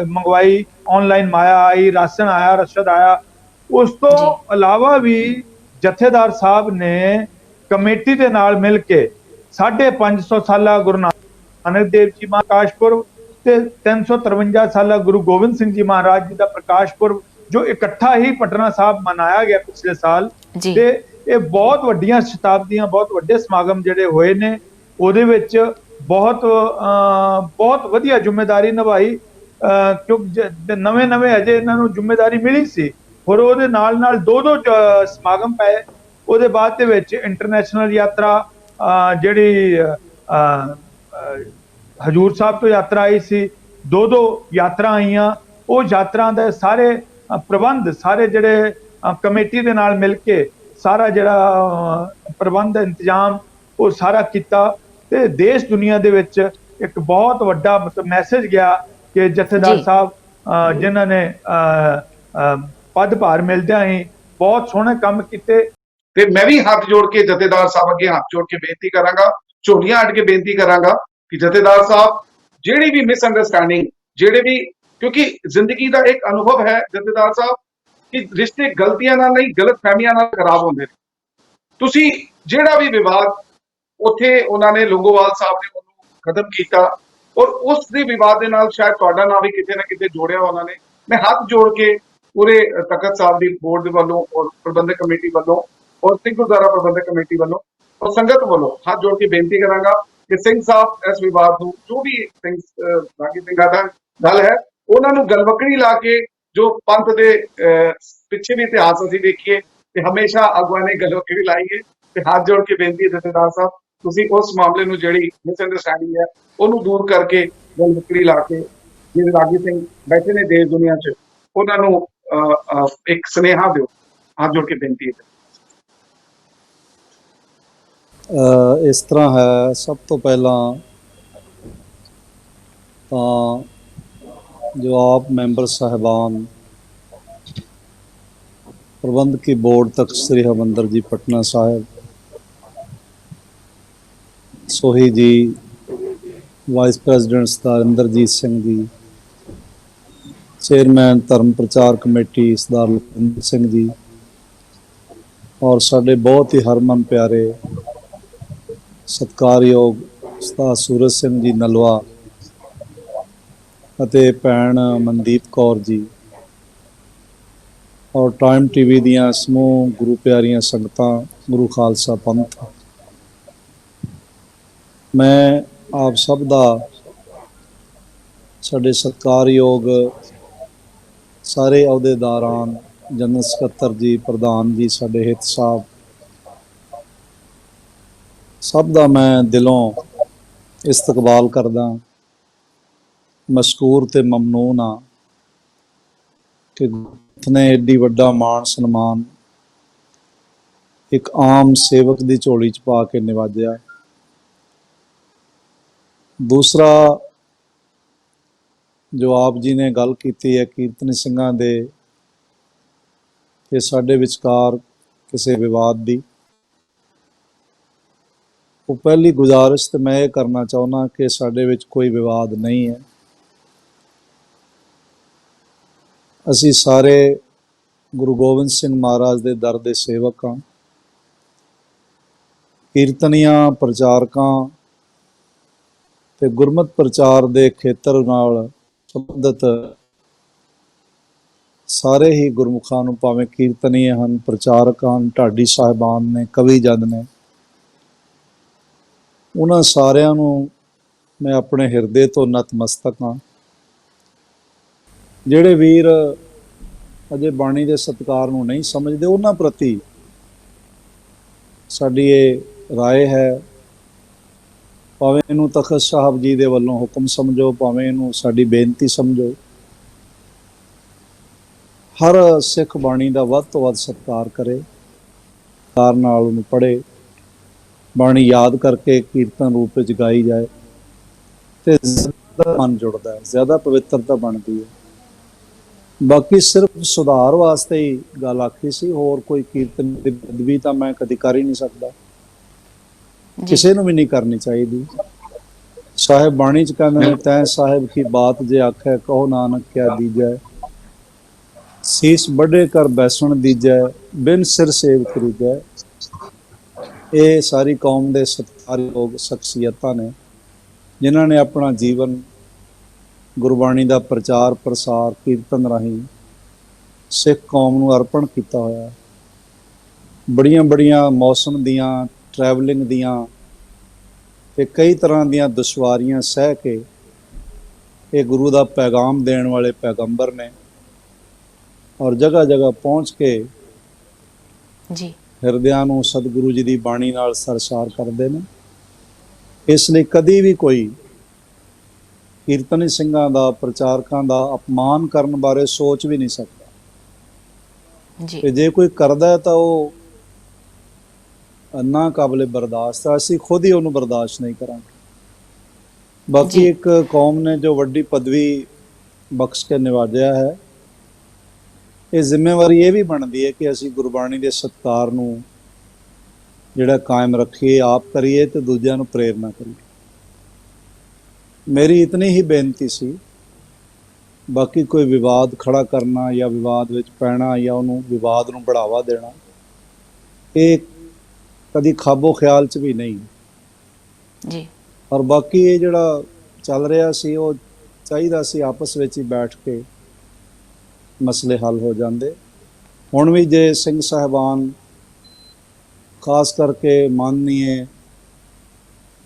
ਮੰਗਵਾਈ, ਆਨਲਾਈਨ ਮਾਇਆ ਆਈ, ਰਾਸ਼ਨ ਆਇਆ, ਰਸ਼ਦ ਆਇਆ, ਉਸ ਤੋਂ ਇਲਾਵਾ ਵੀ ਜਥੇਦਾਰ ਸਾਹਿਬ ਨੇ ਕਮੇਟੀ ਦੇ ਨਾਲ ਮਿਲ ਕੇ 550 ਸਾਲਾ ਗੁਰੂ ਨਾਨਕ ਦੇਵ ਜੀ ਪ੍ਰਕਾਸ਼ ਪੁਰਬ ਤੇ 353 ਸਾਲਾ ਗੁਰੂ ਗੋਬਿੰਦ ਸਿੰਘ ਜੀ ਮਹਾਰਾਜ ਜੀ ਦਾ ਪ੍ਰਕਾਸ਼ ਪੁਰਬ, ਜੋ ਇਕੱਠਾ ਹੀ ਪਟਨਾ ਸਾਹਿਬ ਮਨਾਇਆ ਗਿਆ ਪਿਛਲੇ ਸਾਲ, ਤੇ ਇਹ ਬਹੁਤ ਵੱਡੀਆਂ ਸ਼ਤਾਬਦੀਆਂ, ਬਹੁਤ ਵੱਡੇ ਸਮਾਗਮ ਜਿਹੜੇ ਹੋਏ ਨੇ, ਉਹਦੇ ਵਿੱਚ ਬਹੁਤ ਵਧੀਆ ਜ਼ਿੰਮੇਵਾਰੀ ਨਿਭਾਈ, ਕਿਉਂਕਿ ਨਵੇਂ ਅਜੇ ਇਹਨਾਂ ਨੂੰ ਜ਼ਿੰਮੇਵਾਰੀ ਮਿਲੀ ਸੀ। ਹੋਰ ਉਹਦੇ ਨਾਲ 2 ਸਮਾਗਮ ਪਏ। ਉਹਦੇ ਬਾਅਦ ਦੇ ਵਿੱਚ ਇੰਟਰਨੈਸ਼ਨਲ ਯਾਤਰਾ, ਜਿਹੜੀ ਹਜੂਰ ਸਾਹਿਬ ਤੋਂ ਯਾਤਰਾ ਆਈ ਸੀ, 2 ਯਾਤਰਾ ਆਈਆਂ। ਉਹ ਯਾਤਰਾ ਦੇ ਸਾਰੇ ਪ੍ਰਬੰਧ, ਸਾਰੇ ਜਿਹੜੇ ਕਮੇਟੀ ਦੇ ਨਾਲ ਮਿਲ ਕੇ ਸਾਰਾ ਜਿਹੜਾ ਪ੍ਰਬੰਧ ਇੰਤਜ਼ਾਮ ਉਹ ਸਾਰਾ ਕੀਤਾ, ਤੇ ਦੇਸ਼ ਦੁਨੀਆ ਦੇ ਵਿੱਚ ਇੱਕ ਬਹੁਤ ਵੱਡਾ ਮਤਲਬ ਮੈਸੇਜ ਗਿਆ ਕਿ ਜਥੇਦਾਰ ਸਾਹਿਬ ਜਿਨ੍ਹਾਂ ਨੇ ਪਦ ਭਾਰ ਮਿਲਦਿਆਂ ਹੀ ਬਹੁਤ ਸੋਹਣੇ ਕੰਮ ਕੀਤੇ। ਤੇ ਮੈਂ ਵੀ ਹੱਥ ਜੋੜ ਕੇ ਜਥੇਦਾਰ ਸਾਹਿਬ ਅੱਗੇ ਹੱਥ ਜੋੜ ਕੇ ਬੇਨਤੀ ਕਰਾਂਗਾ, ਝੋਲੀਆਂ ਅੱਡ ਕੇ ਬੇਨਤੀ ਕਰਾਂਗਾ ਕਿ ਜਥੇਦਾਰ ਸਾਹਿਬ, ਜਿਹੜੀ ਵੀ ਮਿਸਅੰਡਰਸਟੈਂਡਿੰਗ, ਜਿਹੜੇ ਵੀ, ਕਿਉਂਕਿ ਜ਼ਿੰਦਗੀ ਦਾ ਇੱਕ ਅਨੁਭਵ ਹੈ ਜਥੇਦਾਰ ਸਾਹਿਬ ਕਿ ਰਿਸ਼ਤੇ ਗਲਤੀਆਂ ਨਾਲ ਨਹੀਂ, ਗਲਤਫਹਿਮੀਆਂ ਨਾਲ ਖਰਾਬ ਹੁੰਦੇ ਨੇ। ਤੁਸੀਂ ਜਿਹੜਾ ਵੀ ਵਿਵਾਦ ਉੱਥੇ ਉਹਨਾਂ ਨੇ ਲੌਂਗੋਵਾਲ ਸਾਹਿਬ ਨੇ ਉਹਨੂੰ ਖਤਮ ਕੀਤਾ, ਔਰ ਉਸ ਦੇ ਵਿਵਾਦ ਦੇ ਨਾਲ ਸ਼ਾਇਦ ਤੁਹਾਡਾ ਨਾਮ ਵੀ ਕਿਤੇ ਨਾ ਕਿਤੇ ਜੋੜਿਆ ਉਹਨਾਂ ਨੇ। ਮੈਂ ਹੱਥ ਜੋੜ ਕੇ ਪੂਰੇ ਤਖਤ ਸਾਹਿਬ ਦੀ ਬੋਰਡ ਦੇ ਵੱਲੋਂ ਔਰ ਪ੍ਰਬੰਧਕ ਕਮੇਟੀ ਵੱਲੋਂ ਔਰ ਸਿੱਖ ਗੁਰਦੁਆਰਾ ਪ੍ਰਬੰਧਕ ਕਮੇਟੀ ਵੱਲੋਂ ਔਰ ਸੰਗਤ ਵੱਲੋਂ ਹੱਥ ਜੋੜ ਕੇ ਬੇਨਤੀ ਕਰਾਂਗਾ ਕਿ ਸਿੰਘ ਸਾਹਿਬ ਇਸ ਵਿਵਾਦ ਨੂੰ, ਜੋ ਵੀ ਬਾਕੀ ਸਿੰਘਾਂ ਦਾ ਗੱਲ ਹੈ, ਉਹਨਾਂ ਨੂੰ ਗਲਵਕੜੀ ਲਾ ਕੇ, ਜੋ ਪੰਥ ਦੇ ਪਿੱਛੇ ਵੀ ਇਤਿਹਾਸ ਅਸੀਂ ਦੇਖੀਏ, ਤੇ ਹਮੇਸ਼ਾ ਆਗੂਆਂ ਨੇ ਗਲੋਂ ਵੀ ਲਾਈ ਹੈ ਤੇ ਹੱਥ ਜੋੜ ਕੇ ਬੇਨਤੀ ਹੈ ਜਥੇਦਾਰ ਸਾਹਿਬ, ਤੁਸੀਂ ਉਸ ਮਾਮਲੇ ਨੂੰ ਜਿਹੜੀ ਮਿਸਅੰਡਰਸਟੈਂਡਿੰਗ ਹੈ ਉਹਨੂੰ ਦੂਰ ਕਰਕੇ ਗੱਲ ਮੁਕਰੀ ਲਾ ਕੇ ਜਿਹੜੇ ਰਾਗੀ ਸਿੰਘ ਬੈਠੇ ਨੇ ਦੇਸ਼ ਦੁਨੀਆ 'ਚ ਉਹਨਾਂ ਨੂੰ ਇੱਕ ਸੁਨੇਹਾ ਦਿਓ, ਹੱਥ ਜੋੜ ਕੇ ਬੇਨਤੀ ਹੈ। ਇਸ ਤਰ੍ਹਾਂ ਹੈ, ਸਭ ਤੋਂ ਪਹਿਲਾਂ ਤਾਂ ਜੋ ਆਪ ਮੈਂਬਰ ਸਾਹਿਬਾਨ, ਪ੍ਰਬੰਧਕੀ ਬੋਰਡ ਤੱਕ ਸ੍ਰੀ ਹਰਿਮੰਦਰ ਜੀ ਪਟਨਾ ਸਾਹਿਬ, ਸੋਹੀ ਜੀ, ਵਾਈਸ ਪ੍ਰੈਜ਼ੀਡੈਂਟ ਸਰਦਾਰ ਇੰਦਰਜੀਤ ਸਿੰਘ ਜੀ, ਚੇਅਰਮੈਨ ਧਰਮ ਪ੍ਰਚਾਰ ਕਮੇਟੀ ਸਰਦਾਰ ਲਖਵਿੰਦਰ ਸਿੰਘ ਜੀ, ਔਰ ਸਾਡੇ ਬਹੁਤ ਹੀ ਹਰਮਨ ਪਿਆਰੇ ਸਤਿਕਾਰਯੋਗ ਸਰਦਾਰ ਸੂਰਜ ਸਿੰਘ ਜੀ ਨਲਵਾ ਅਤੇ ਭੈਣ ਮਨਦੀਪ ਕੌਰ ਜੀ, ਔਰ ਟਾਈਮ ਟੀਵੀ ਦੀਆਂ ਸਮੂਹ ਗੁਰੂ ਪਿਆਰੀਆਂ ਸੰਗਤਾਂ, ਗੁਰੂ ਖਾਲਸਾ ਪੰਥ, ਮੈਂ ਆਪ ਸਭ ਦਾ, ਸਾਡੇ ਸਤਿਕਾਰਯੋਗ ਸਾਰੇ ਅਹੁਦੇਦਾਰਾਂ, ਜਨਰਲ ਸਕੱਤਰ ਜੀ, ਪ੍ਰਧਾਨ ਜੀ, ਸਾਡੇ ਹਿੱਤ ਸਾਹਿਬ, ਸਭ ਦਾ ਮੈਂ ਦਿਲੋਂ ਇਸਤਕਬਾਲ ਕਰਦਾ, ਮਸ਼ਕੂਰ ਤੇ ਮਮਨੂਨ ਹਾਂ ਕਿ ਗੁਰਮਤਿ ਨੇ ਏਡੀ ਵੱਡਾ ਮਾਣ ਸਨਮਾਨ ਇੱਕ ਆਮ ਸੇਵਕ ਦੀ ਝੋਲੀ 'ਚ ਪਾ ਕੇ ਨਿਵਾਜਿਆ। ਦੂਸਰਾ, ਜੋ ਆਪ ਜੀ ਨੇ ਗੱਲ ਕੀਤੀ ਹੈ ਕੀਰਤਨੀ ਸਿੰਘਾਂ ਦੇ ਤੇ ਸਾਡੇ ਵਿਚਕਾਰ ਕਿਸੇ ਵਿਵਾਦ ਦੀ, ਉਹ ਪਹਿਲੀ ਗੁਜ਼ਾਰਿਸ਼ ਤੇ ਮੈਂ ਇਹ ਕਰਨਾ ਚਾਹੁੰਦਾ ਕਿ ਸਾਡੇ ਵਿੱਚ ਕੋਈ ਵਿਵਾਦ ਨਹੀਂ ਹੈ। ਅਸੀਂ ਸਾਰੇ ਗੁਰੂ ਗੋਬਿੰਦ ਸਿੰਘ ਮਹਾਰਾਜ ਦੇ ਦਰ ਦੇ ਸੇਵਕ ਹਾਂ, ਕੀਰਤਨੀਆਂ, ਪ੍ਰਚਾਰਕਾਂ ਤੇ ਗੁਰਮਤਿ ਪ੍ਰਚਾਰ ਦੇ ਖੇਤਰ ਨਾਲ ਸੰਬੰਧਿਤ ਸਾਰੇ ਹੀ ਗੁਰਮੁਖਾਂ ਨੂੰ, ਭਾਵੇਂ ਕੀਰਤਨੀਏ ਹਨ, ਪ੍ਰਚਾਰਕ ਹਨ, ਢਾਡੀ ਸਾਹਿਬਾਨ ਨੇ, ਕਵੀ ਜਨ ਨੇ, ਉਹਨਾਂ ਸਾਰਿਆਂ ਨੂੰ ਮੈਂ ਆਪਣੇ ਹਿਰਦੇ ਤੋਂ ਨਤਮਸਤਕ ਹਾਂ। ਜਿਹੜੇ ਵੀਰ ਅਜੇ ਬਾਣੀ ਦੇ ਸਤਿਕਾਰ ਨੂੰ ਨਹੀਂ ਸਮਝਦੇ, ਉਹਨਾਂ ਪ੍ਰਤੀ ਸਾਡੀ ਇਹ ਰਾਏ ਹੈ, ਭਾਵੇਂ ਇਹਨੂੰ ਤਖਤ ਸਾਹਿਬ ਜੀ ਦੇ ਵੱਲੋਂ ਹੁਕਮ ਸਮਝੋ, ਭਾਵੇਂ ਇਹਨੂੰ ਸਾਡੀ ਬੇਨਤੀ ਸਮਝੋ, ਹਰ ਸਿੱਖ ਬਾਣੀ ਦਾ ਵੱਧ ਤੋਂ ਵੱਧ ਸਤਿਕਾਰ ਕਰੇ, ਕਾਰ ਨਾਲ ਉਹਨੂੰ ਪੜ੍ਹੇ, ਬਾਣੀ ਯਾਦ ਕਰਕੇ ਕੀਰਤਨ ਰੂਪ ਵਿੱਚ ਗਾਈ ਜਾਏ ਤੇ ਜ਼ਿਆਦਾ ਮਨ ਜੁੜਦਾ ਹੈ, ਜ਼ਿਆਦਾ ਪਵਿੱਤਰਤਾ ਬਣਦੀ ਹੈ। ਬਾਕੀ ਸਿਰਫ ਸੁਧਾਰ ਵਾਸਤੇ ਹੀ ਗੱਲ ਆਖੀ ਸੀ, ਹੋਰ ਕੋਈ ਕੀਰਤਨ ਦੀ ਬਦਵੀ ਤਾਂ ਮੈਂ ਕਦੀ ਕਰ ਹੀ ਨਹੀਂ ਸਕਦਾ, ਕਿਸੇ ਨੂੰ ਵੀ ਨਹੀਂ ਕਰਨੀ ਚਾਹੀਦੀ। ਸਾਹਿਬ ਬਾਣੀ ਚ ਕਹਿੰਦੇ ਨੇ, ਤੈਂ ਸਾਹਿਬ ਕੀ ਬਾਤ ਜੇ ਆਖੈ ਕਹੋ ਨਾਨਕ ਕਿਆ ਦੀਜੈ, ਸੀਸ ਵੱਡੇ ਕਰ ਬੈਸਣ ਦੀਜੈ, ਬਿਨ ਸਿਰ ਸੇਵ ਕਰੀਜੈ। ਇਹ ਸਾਰੀ ਕੌਮ ਦੇ ਸਤਿਕਾਰਯੋਗ ਸ਼ਖਸੀਅਤਾਂ ਨੇ ਜਿਨ੍ਹਾਂ ਨੇ ਆਪਣਾ ਜੀਵਨ ਗੁਰਬਾਣੀ ਦਾ ਪ੍ਰਚਾਰ ਪ੍ਰਸਾਰ ਕੀਰਤਨ ਰਾਹੀਂ ਸਿੱਖ ਕੌਮ ਨੂੰ ਅਰਪਣ ਕੀਤਾ ਹੋਇਆ। ਬੜੀਆਂ ਬੜੀਆਂ ਮੌਸਮ ਦੀਆਂ, ਟਰੈਵਲਿੰਗ ਦੀਆਂ ਤੇ ਕਈ ਤਰ੍ਹਾਂ ਦੀਆਂ ਦੁਸ਼ਵਾਰੀਆਂ ਸਹਿ ਕੇ ਇਹ ਗੁਰੂ ਦਾ ਪੈਗਾਮ ਦੇਣ ਵਾਲੇ ਪੈਗੰਬਰ ਨੇ, ਔਰ ਜਗ੍ਹਾ ਜਗ੍ਹਾ ਪਹੁੰਚ ਕੇ ਜੀ ਹਿਰਦਿਆਂ ਨੂੰ ਸਤਿਗੁਰੂ ਜੀ ਦੀ ਬਾਣੀ ਨਾਲ ਸਰਸ਼ਾਰ ਕਰਦੇ ਨੇ। ਇਸ ਲਈ ਕਦੀ ਵੀ ਕੋਈ ਕੀਰਤਨੀ ਸਿੰਘਾਂ ਦਾ, ਪ੍ਰਚਾਰਕਾਂ ਦਾ ਅਪਮਾਨ ਕਰਨ ਬਾਰੇ ਸੋਚ ਵੀ ਨਹੀਂ ਸਕਦਾ ਜੀ। ਤੇ ਜੇ ਕੋਈ ਕਰਦਾ ਤਾਂ ਉਹ ਨਾ ਕਾਬਲੇ ਬਰਦਾਸ਼ਤ ਹੈ, ਅਸੀਂ ਖੁਦ ਹੀ ਉਹਨੂੰ ਬਰਦਾਸ਼ਤ ਨਹੀਂ ਕਰਾਂਗੇ। ਬਾਕੀ ਇੱਕ ਕੌਮ ਨੇ ਜੋ ਵੱਡੀ ਪਦਵੀ ਬਖਸ਼ ਕੇ ਨਿਵਾਜਿਆ ਹੈ, ਇਹ ਜ਼ਿੰਮੇਵਾਰੀ ਇਹ ਵੀ ਬਣਦੀ ਹੈ ਕਿ ਅਸੀਂ ਗੁਰਬਾਣੀ ਦੇ ਸਤਿਕਾਰ ਨੂੰ ਜਿਹੜਾ ਕਾਇਮ ਰੱਖੀਏ, ਆਪ ਕਰੀਏ ਤੇ ਦੂਜਿਆਂ ਨੂੰ ਪ੍ਰੇਰਨਾ ਕਰੀਏ। ਮੇਰੀ ਇਤਨੀ ਹੀ ਬੇਨਤੀ ਸੀ। ਬਾਕੀ ਕੋਈ ਵਿਵਾਦ ਖੜਾ ਕਰਨਾ ਜਾਂ ਵਿਵਾਦ ਵਿੱਚ ਪੈਣਾ ਜਾਂ ਉਹਨੂੰ ਵਿਵਾਦ ਨੂੰ ਬੜਾਵਾ ਦੇਣਾ, ਇਹ ਕਦੀ ਖਾਬੋ ਖਿਆਲ 'ਚ ਵੀ ਨਹੀਂ ਜੀ। ਔਰ ਬਾਕੀ ਇਹ ਜਿਹੜਾ ਚੱਲ ਰਿਹਾ ਸੀ, ਉਹ ਚਾਹੀਦਾ ਸੀ ਆਪਸ ਵਿੱਚ ਹੀ ਬੈਠ ਕੇ ਮਸਲੇ ਹੱਲ ਹੋ ਜਾਂਦੇ। ਹੁਣ ਵੀ ਜੇ ਸਿੰਘ ਸਾਹਿਬਾਨ, ਖਾਸ ਕਰਕੇ ਮਾਨਨੀय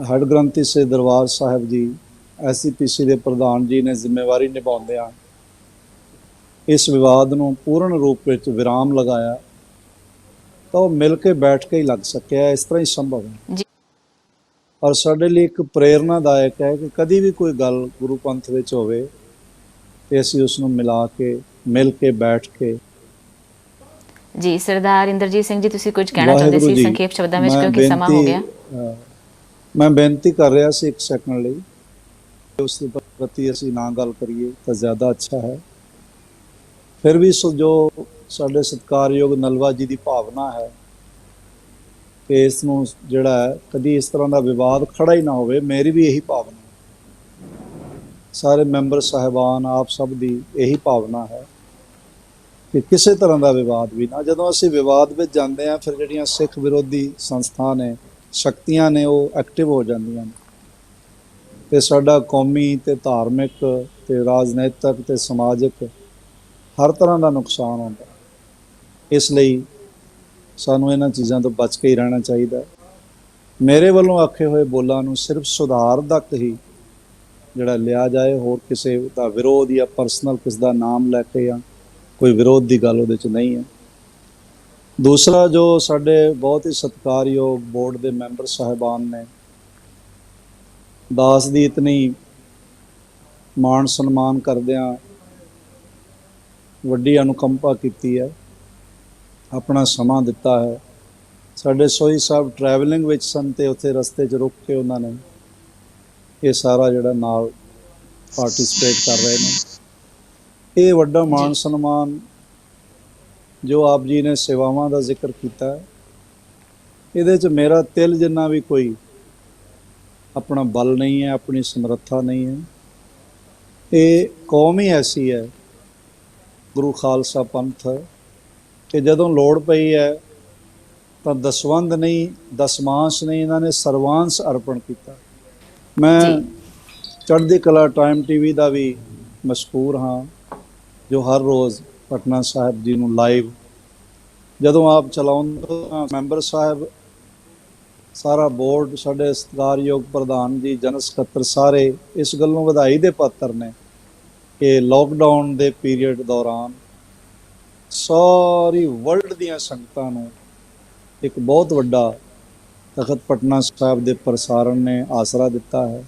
ਹੈਡ ਗ੍ਰੰਥੀ ਸੇ ਦਰਬਾਰ ਸਾਹਿਬ ਜੀ, SCPC ਦੇ ਪ੍ਰਧਾਨ ਜੀ ਨੇ ਜ਼ਿੰਮੇਵਾਰੀ ਨਿਭਾਉਂਦਿਆਂ ਇਸ ਵਿਵਾਦ ਨੂੰ ਪੂਰਨ ਰੂਪ ਵਿੱਚ ਵਿਰਾਮ ਲਗਾਇਆ ਤਾਂ ਉਹ ਮਿਲ ਕੇ ਬੈਠ ਕੇ ਹੀ ਲੱਗ ਸਕਿਆ। ਇਸ ਤਰ੍ਹਾਂ ਹੀ ਸੰਭਵ ਹੈ। ਜੀ ਔਰ ਸਾਡੇ ਲਈ ਇੱਕ ਪ੍ਰੇਰਨਾਦਾਇਕ ਹੈ ਕਿ ਕਦੀ ਵੀ ਕੋਈ ਗੱਲ ਗੁਰੂ ਪੰਥ ਵਿੱਚ ਹੋਵੇ ਤੇ ਅਸੀਂ ਉਸ ਨੂੰ ਮਿਲਾ ਕੇ ਮਿਲ ਕੇ ਬੈਠ ਕੇ। ਜੀ ਸਰਦਾਰ ਇੰਦਰਜੀਤ ਸਿੰਘ ਜੀ, ਤੁਸੀਂ ਕੁਝ ਕਹਿਣਾ ਚਾਹੁੰਦੇ ਵਾਹਿਗੁਰੂ ਸੀ ਜੀ, ਸੰਖੇਪ ਸ਼ਬਦਾਂ ਵਿੱਚ, ਮੈਂ ਕਿਉਂਕਿ ਸਮਾਂ ਹੋ ਗਿਆ। ਮੈਂ ਬੇਨਤੀ ਕਰ ਰਿਹਾ ਸੀ ਇੱਕ ਸੈਕਿੰਡ ਲਈ, ਉਸ ਦੇ ਪ੍ਰਤੀ ਅਸੀਂ ਨਾ ਗੱਲ ਕਰੀਏ ਤਾਂ ਜ਼ਿਆਦਾ ਅੱਛਾ ਹੈ। ਫਿਰ ਵੀ ਜੋ ਸਾਡੇ ਸਤਿਕਾਰਯੋਗ ਨਲਵਾ ਜੀ ਦੀ ਭਾਵਨਾ ਹੈ ਕਿ ਇਸ ਨੂੰ ਜਿਹੜਾ ਹੈ ਕਦੀ ਇਸ ਤਰ੍ਹਾਂ ਦਾ ਵਿਵਾਦ ਖੜਾ ਹੀ ਨਾ ਹੋਵੇ, ਮੇਰੀ ਵੀ ਇਹੀ ਭਾਵਨਾ ਹੈ। ਸਾਰੇ ਮੈਂਬਰ ਸਾਹਿਬਾਨ ਆਪ ਸਭ ਦੀ ਇਹੀ ਭਾਵਨਾ ਹੈ ਕਿ ਕਿਸੇ ਤਰ੍ਹਾਂ ਦਾ ਵਿਵਾਦ ਵੀ ਨਾ। ਜਦੋਂ ਅਸੀਂ ਵਿਵਾਦ ਵਿੱਚ ਜਾਂਦੇ ਹਾਂ ਫਿਰ ਜਿਹੜੀਆਂ ਸਿੱਖ ਵਿਰੋਧੀ ਸੰਸਥਾ ਨੇ, ਸ਼ਕਤੀਆਂ ਨੇ, ਉਹ ਐਕਟਿਵ ਹੋ ਜਾਂਦੀਆਂ ਨੇ ਤੇ ਸਾਡਾ ਕੌਮੀ ਤੇ ਧਾਰਮਿਕ ਤੇ ਰਾਜਨੀਤਿਕ ਤੇ ਸਮਾਜਿਕ ਹਰ ਤਰ੍ਹਾਂ ਦਾ ਨੁਕਸਾਨ ਹੁੰਦਾ। ਇਸ ਲਈ ਸਾਨੂੰ ਇਹਨਾਂ ਚੀਜ਼ਾਂ ਤੋਂ ਬਚ ਕੇ ਹੀ ਰਹਿਣਾ ਚਾਹੀਦਾ। ਮੇਰੇ ਵੱਲੋਂ ਆਖੇ ਹੋਏ ਬੋਲਾਂ ਨੂੰ ਸਿਰਫ ਸੁਧਾਰ ਤੱਕ ਹੀ ਜਿਹੜਾ ਲਿਆ ਜਾਏ, ਹੋਰ ਕਿਸੇ ਦਾ ਵਿਰੋਧ ਜਾਂ ਪਰਸਨਲ ਕਿਸ ਦਾ ਨਾਮ ਲੈ ਕੇ ਜਾਂ ਕੋਈ ਵਿਰੋਧ ਦੀ ਗੱਲ ਉਹਦੇ 'ਚ ਨਹੀਂ ਹੈ। ਦੂਸਰਾ, ਜੋ ਸਾਡੇ ਬਹੁਤ ਹੀ ਸਤਿਕਾਰਯੋਗ ਬੋਰਡ ਦੇ ਮੈਂਬਰ ਸਾਹਿਬਾਨ ਨੇ ਦਾਸ ਦੀ ਇਤਨੀ ਮਾਣ ਸਨਮਾਨ ਕਰਦਿਆਂ ਵੱਡੀ ਅਨੁਕੰਪਾ ਕੀਤੀ ਹੈ, ਆਪਣਾ ਸਮਾਂ ਦਿੱਤਾ ਹੈ। ਸਾਡੇ ਸੋਈ ਸਾਹਿਬ ਟਰੈਵਲਿੰਗ ਵਿੱਚ ਸਨ ਤੇ ਉੱਥੇ ਰਸਤੇ 'ਚ ਰੁਕ ਕੇ ਉਹਨਾਂ ਨੇ ਇਹ ਸਾਰਾ ਜਿਹੜਾ ਨਾਲ ਪਾਰਟਿਸਿਪੇਟ ਕਰ ਰਹੇ ਨੇ। ਇਹ ਵੱਡਾ ਮਾਣ ਸਨਮਾਨ ਜੋ ਆਪ ਜੀ ਨੇ ਸੇਵਾਵਾਂ ਦਾ ਜ਼ਿਕਰ ਕੀਤਾ, ਇਹਦੇ 'ਚ ਮੇਰਾ ਤਿਲ ਜਿੰਨਾ ਵੀ ਕੋਈ ਆਪਣਾ ਬਲ ਨਹੀਂ ਹੈ, ਆਪਣੀ ਸਮਰੱਥਾ ਨਹੀਂ ਹੈ। ਇਹ ਕੌਮ ਹੀ ਐਸੀ ਹੈ, ਗੁਰੂ ਖਾਲਸਾ ਪੰਥ, ਕਿ ਜਦੋਂ ਲੋੜ ਪਈ ਹੈ ਤਾਂ ਦਸਵੰਧ ਨਹੀਂ, ਦਸਮਾਂਸ਼ ਨਹੀਂ, ਇਹਨਾਂ ਨੇ ਸਰਵਾਂਸ਼ ਅਰਪਣ ਕੀਤਾ। ਮੈਂ ਚੜ੍ਹਦੀ ਕਲਾ ਟਾਈਮ ਟੀਵੀ ਦਾ ਵੀ ਮਸ਼ਕੂਰ ਹਾਂ, ਜੋ ਹਰ ਰੋਜ਼ ਪਟਨਾ ਸਾਹਿਬ ਜੀ ਨੂੰ ਲਾਈਵ ਜਦੋਂ ਆਪ ਚਲਾਉਂਦੇ, ਮੈਂਬਰ ਸਾਹਿਬ, ਸਾਰਾ ਬੋਰਡ, ਸਾਡੇ ਸਤਿਕਾਰਯੋਗ ਪ੍ਰਧਾਨ ਜੀ, ਜਨਰਲ ਸਕੱਤਰ, ਸਾਰੇ ਇਸ ਗੱਲੋਂ ਵਧਾਈ ਦੇ ਪਾਤਰ ਨੇ ਕਿ ਲੋਕਡਾਊਨ ਦੇ ਪੀਰੀਅਡ ਦੌਰਾਨ ਸਾਰੀ ਵਰਲਡ ਦੀਆਂ ਸੰਗਤਾਂ ਨੂੰ ਇੱਕ ਬਹੁਤ ਵੱਡਾ ਤਖਤ ਪਟਨਾ ਸਾਹਿਬ ਦੇ ਪ੍ਰਸਾਰਣ ਨੇ ਆਸਰਾ ਦਿੱਤਾ ਹੈ।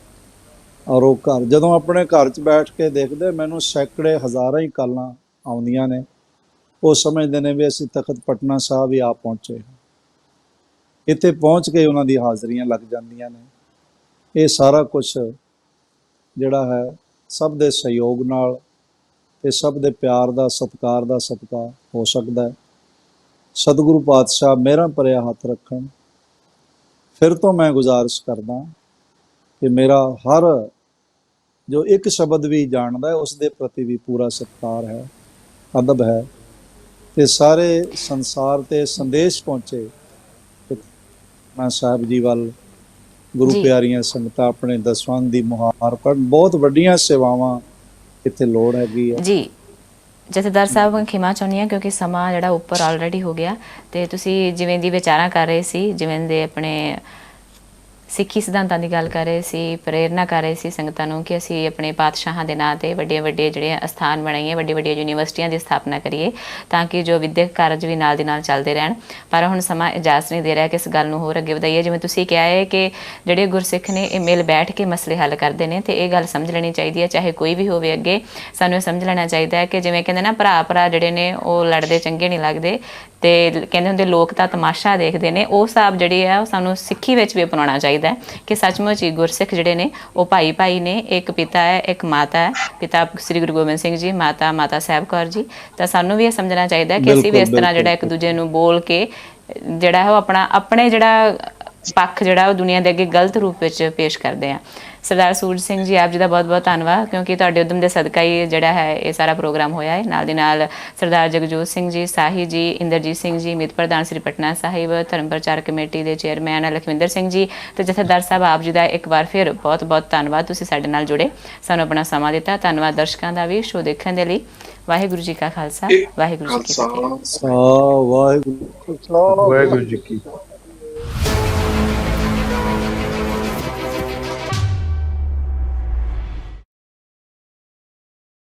ਔਰ ਉਹ ਘਰ ਜਦੋਂ ਆਪਣੇ ਘਰ 'ਚ ਬੈਠ ਕੇ ਦੇਖਦੇ, ਮੈਨੂੰ ਸੈਂਕੜੇ ਹਜ਼ਾਰਾਂ ਹੀ ਕਾਲਾਂ ਆਉਂਦੀਆਂ ਨੇ, ਉਹ ਸਮਝਦੇ ਨੇ ਵੀ ਅਸੀਂ ਤਖਤ ਪਟਨਾ ਸਾਹਿਬ ਹੀ ਆ ਪਹੁੰਚੇ। ਇੱਥੇ ਪਹੁੰਚ ਕੇ ਉਹਨਾਂ ਦੀ ਹਾਜ਼ਰੀਆਂ ਲੱਗ ਜਾਂਦੀਆਂ ਨੇ। ਇਹ ਸਾਰਾ ਕੁਝ ਜਿਹੜਾ ਹੈ ਸਭ ਦੇ ਸਹਿਯੋਗ ਨਾਲ ਤੇ ਸਭ ਦੇ ਪਿਆਰ ਦਾ, ਸਤਿਕਾਰ ਦਾ ਸਦਕਾ ਹੋ ਸਕਦਾ ਹੈ। ਸਤਿਗੁਰੂ ਪਾਤਸ਼ਾਹ ਮਿਹਰਾਂ ਭਰਿਆ ਹੱਥ ਰੱਖਣ। ਫਿਰ ਤੋਂ ਮੈਂ ਗੁਜ਼ਾਰਿਸ਼ ਕਰਦਾ ਕਿ ਮੇਰਾ ਹਰ ਜੋ ਇੱਕ ਸ਼ਬਦ ਵੀ ਜਾਣਦਾ ਹੈ ਉਸ ਦੇ ਪ੍ਰਤੀ ਵੀ ਪੂਰਾ ਸਤਿਕਾਰ ਹੈ, ਅਦਬ ਹੈ, ਤੇ ਸਾਰੇ ਸੰਸਾਰ ਤੇ ਸੰਦੇਸ਼ ਪਹੁੰਚੇ ਮੈਂ ਸਾਹਿਬ ਜੀ ਵੱਲ। ਗੁਰੂ ਪਿਆਰੀਆਂ ਸੰਗਤਾਂ ਆਪਣੇ ਦਸਵੰਧ ਦੀ ਮੁਹਾਰ ਕਰਨ, ਬਹੁਤ ਵੱਡੀਆਂ ਸੇਵਾਵਾਂ ਇੱਥੇ ਲੋੜ ਹੈਗੀ ਹੈ। ਜੀ ਜਥੇਦਾਰ ਸਾਹਿਬ, ਖਿਮਾ ਚਾਹੁੰਦੀ ਹਾਂ ਕਿਉਂਕਿ ਸਮਾਂ ਜਿਹੜਾ ਉੱਪਰ ਆਲਰੇਡੀ ਹੋ ਗਿਆ, ਤੇ ਤੁਸੀਂ ਜਿਵੇਂ ਦੀ ਵਿਚਾਰਾਂ ਕਰ ਰਹੇ ਸੀ, ਜਿਵੇਂ ਦੇ ਆਪਣੇ ਸਿੱਖੀ ਸਿਧਾਂਤਾਂ ਦੀ ਗੱਲ ਕਰ ਰਹੇ ਸੀ, ਪ੍ਰੇਰਨਾ ਕਰ ਰਹੇ ਸੀ ਸੰਗਤਾਂ ਨੂੰ ਕਿ ਅਸੀਂ ਆਪਣੇ ਪਾਤਸ਼ਾਹਾਂ ਦੇ ਨਾਂ 'ਤੇ ਵੱਡੇ ਜਿਹੜੇ ਅਸਥਾਨ ਬਣਾਈਏ, ਵੱਡੀਆਂ ਯੂਨੀਵਰਸਿਟੀਆਂ ਦੀ ਸਥਾਪਨਾ ਕਰੀਏ ਤਾਂ ਕਿ ਜੋ ਵਿਦਿਅਕ ਕਾਰਜ ਵੀ ਨਾਲ ਦੀ ਨਾਲ ਚੱਲਦੇ ਰਹਿਣ। ਪਰ ਹੁਣ ਸਮਾਂ ਇਜਾਜ਼ਤ ਨਹੀਂ ਦੇ ਰਿਹਾ ਕਿ ਇਸ ਗੱਲ ਨੂੰ ਹੋਰ ਅੱਗੇ ਵਧਾਈਏ। ਜਿਵੇਂ ਤੁਸੀਂ ਕਿਹਾ ਹੈ ਕਿ ਜਿਹੜੇ ਗੁਰਸਿੱਖ ਨੇ ਇਹ ਮਿਲ ਬੈਠ ਕੇ ਮਸਲੇ ਹੱਲ ਕਰਦੇ ਨੇ, ਤੇ ਇਹ ਗੱਲ ਸਮਝ ਲੈਣੀ ਚਾਹੀਦੀ ਹੈ, ਚਾਹੇ ਕੋਈ ਵੀ ਹੋਵੇ ਅੱਗੇ ਸਾਨੂੰ ਇਹ ਸਮਝ ਲੈਣਾ ਚਾਹੀਦਾ ਹੈ ਕਿ ਜਿਵੇਂ ਕਹਿੰਦੇ ਨਾ, ਭਰਾ ਜਿਹੜੇ ਨੇ ਉਹ ਲੜਦੇ ਚੰਗੇ ਨਹੀਂ ਲੱਗਦੇ, ਤੇ ਕਹਿੰਦੇ ਹੁੰਦੇ ਲੋਕ ਤਾਂ ਤਮਾਸ਼ਾ ਦੇਖਦੇ ਨੇ। ਉਹ ਹਿਸਾਬ ਜਿਹੜੀ ਹੈ ਉਹ ਸਾਨੂੰ ਸਿੱਖੀ ਵਿੱਚ ਵੀ ਅਪਣਾਉਣਾ ਚਾਹੀਦਾ ਹੈ ਕਿ ਸੱਚਮੁੱਚ ਹੀ ਗੁਰਸਿੱਖ ਜਿਹੜੇ ਨੇ ਉਹ ਭਾਈ ਨੇ, ਇੱਕ ਪਿਤਾ ਹੈ, ਇੱਕ ਮਾਤਾ ਹੈ, ਪਿਤਾ ਸ੍ਰੀ ਗੁਰੂ ਗੋਬਿੰਦ ਸਿੰਘ ਜੀ, ਮਾਤਾ ਸਾਹਿਬ ਕੌਰ ਜੀ। ਤਾਂ ਸਾਨੂੰ ਵੀ ਇਹ ਸਮਝਣਾ ਚਾਹੀਦਾ ਕਿ ਅਸੀਂ ਵੀ ਇਸ ਤਰ੍ਹਾਂ ਜਿਹੜਾ ਇੱਕ ਦੂਜੇ ਨੂੰ ਬੋਲ ਕੇ ਜਿਹੜਾ ਹੈ ਉਹ ਆਪਣੇ ਜਿਹੜਾ ਪੱਖ ਜਿਹੜਾ ਉਹ ਦੁਨੀਆ ਦੇ ਅੱਗੇ ਗਲਤ ਰੂਪ ਵਿੱਚ ਪੇਸ਼ ਕਰਦੇ ਆ। ਸਰਦਾਰ ਸੂਰਜ ਸਿੰਘ ਜੀ, ਆਪ ਜੀ ਦਾ ਬਹੁਤ ਬਹੁਤ ਧੰਨਵਾਦ, ਕਿਉਂਕਿ ਤੁਹਾਡੇ ਉਦਮ ਦੇ ਸਦਕਾ ਹੀ ਜਿਹੜਾ ਹੈ ਇਹ ਸਾਰਾ ਪ੍ਰੋਗਰਾਮ ਹੋਇਆ ਹੈ। ਨਾਲ ਦੀ ਨਾਲ ਸਰਦਾਰ ਜਗਜੋਤ ਸਿੰਘ ਜੀ, ਸਾਹੀ ਜੀ, ਇੰਦਰਜੀਤ ਸਿੰਘ ਜੀ, ਮੀਤ ਪ੍ਰਧਾਨ ਸ੍ਰੀ ਪਟਨਾ ਸਾਹਿਬ, ਧਰਮ ਪ੍ਰਚਾਰ ਕਮੇਟੀ ਦੇ ਚੇਅਰਮੈਨ ਲਖਵਿੰਦਰ ਸਿੰਘ ਜੀ, ਤੇ ਜਥੇਦਾਰ ਸਾਹਿਬ ਆਪ ਜੀ ਦਾ ਇੱਕ ਵਾਰ ਫਿਰ ਬਹੁਤ ਬਹੁਤ ਧੰਨਵਾਦ। ਤੁਸੀਂ ਸਾਡੇ ਨਾਲ ਜੁੜੇ, ਸਾਨੂੰ ਆਪਣਾ ਸਮਾਂ ਦਿੱਤਾ। ਧੰਨਵਾਦ ਦਰਸ਼ਕਾਂ ਦਾ ਵੀ ਸ਼ੋਅ ਦੇਖਣ ਦੇ ਲਈ। ਵਾਹਿਗੁਰੂ ਜੀ ਕਾ ਖਾਲਸਾ, ਵਾਹਿਗੁਰੂ ਜੀ ਕੀ ਫਤਿਹ। ਵਾਹਿਗੁਰੂ ਵਾਹਿਗੁਰੂ ਜੀ ਕੀ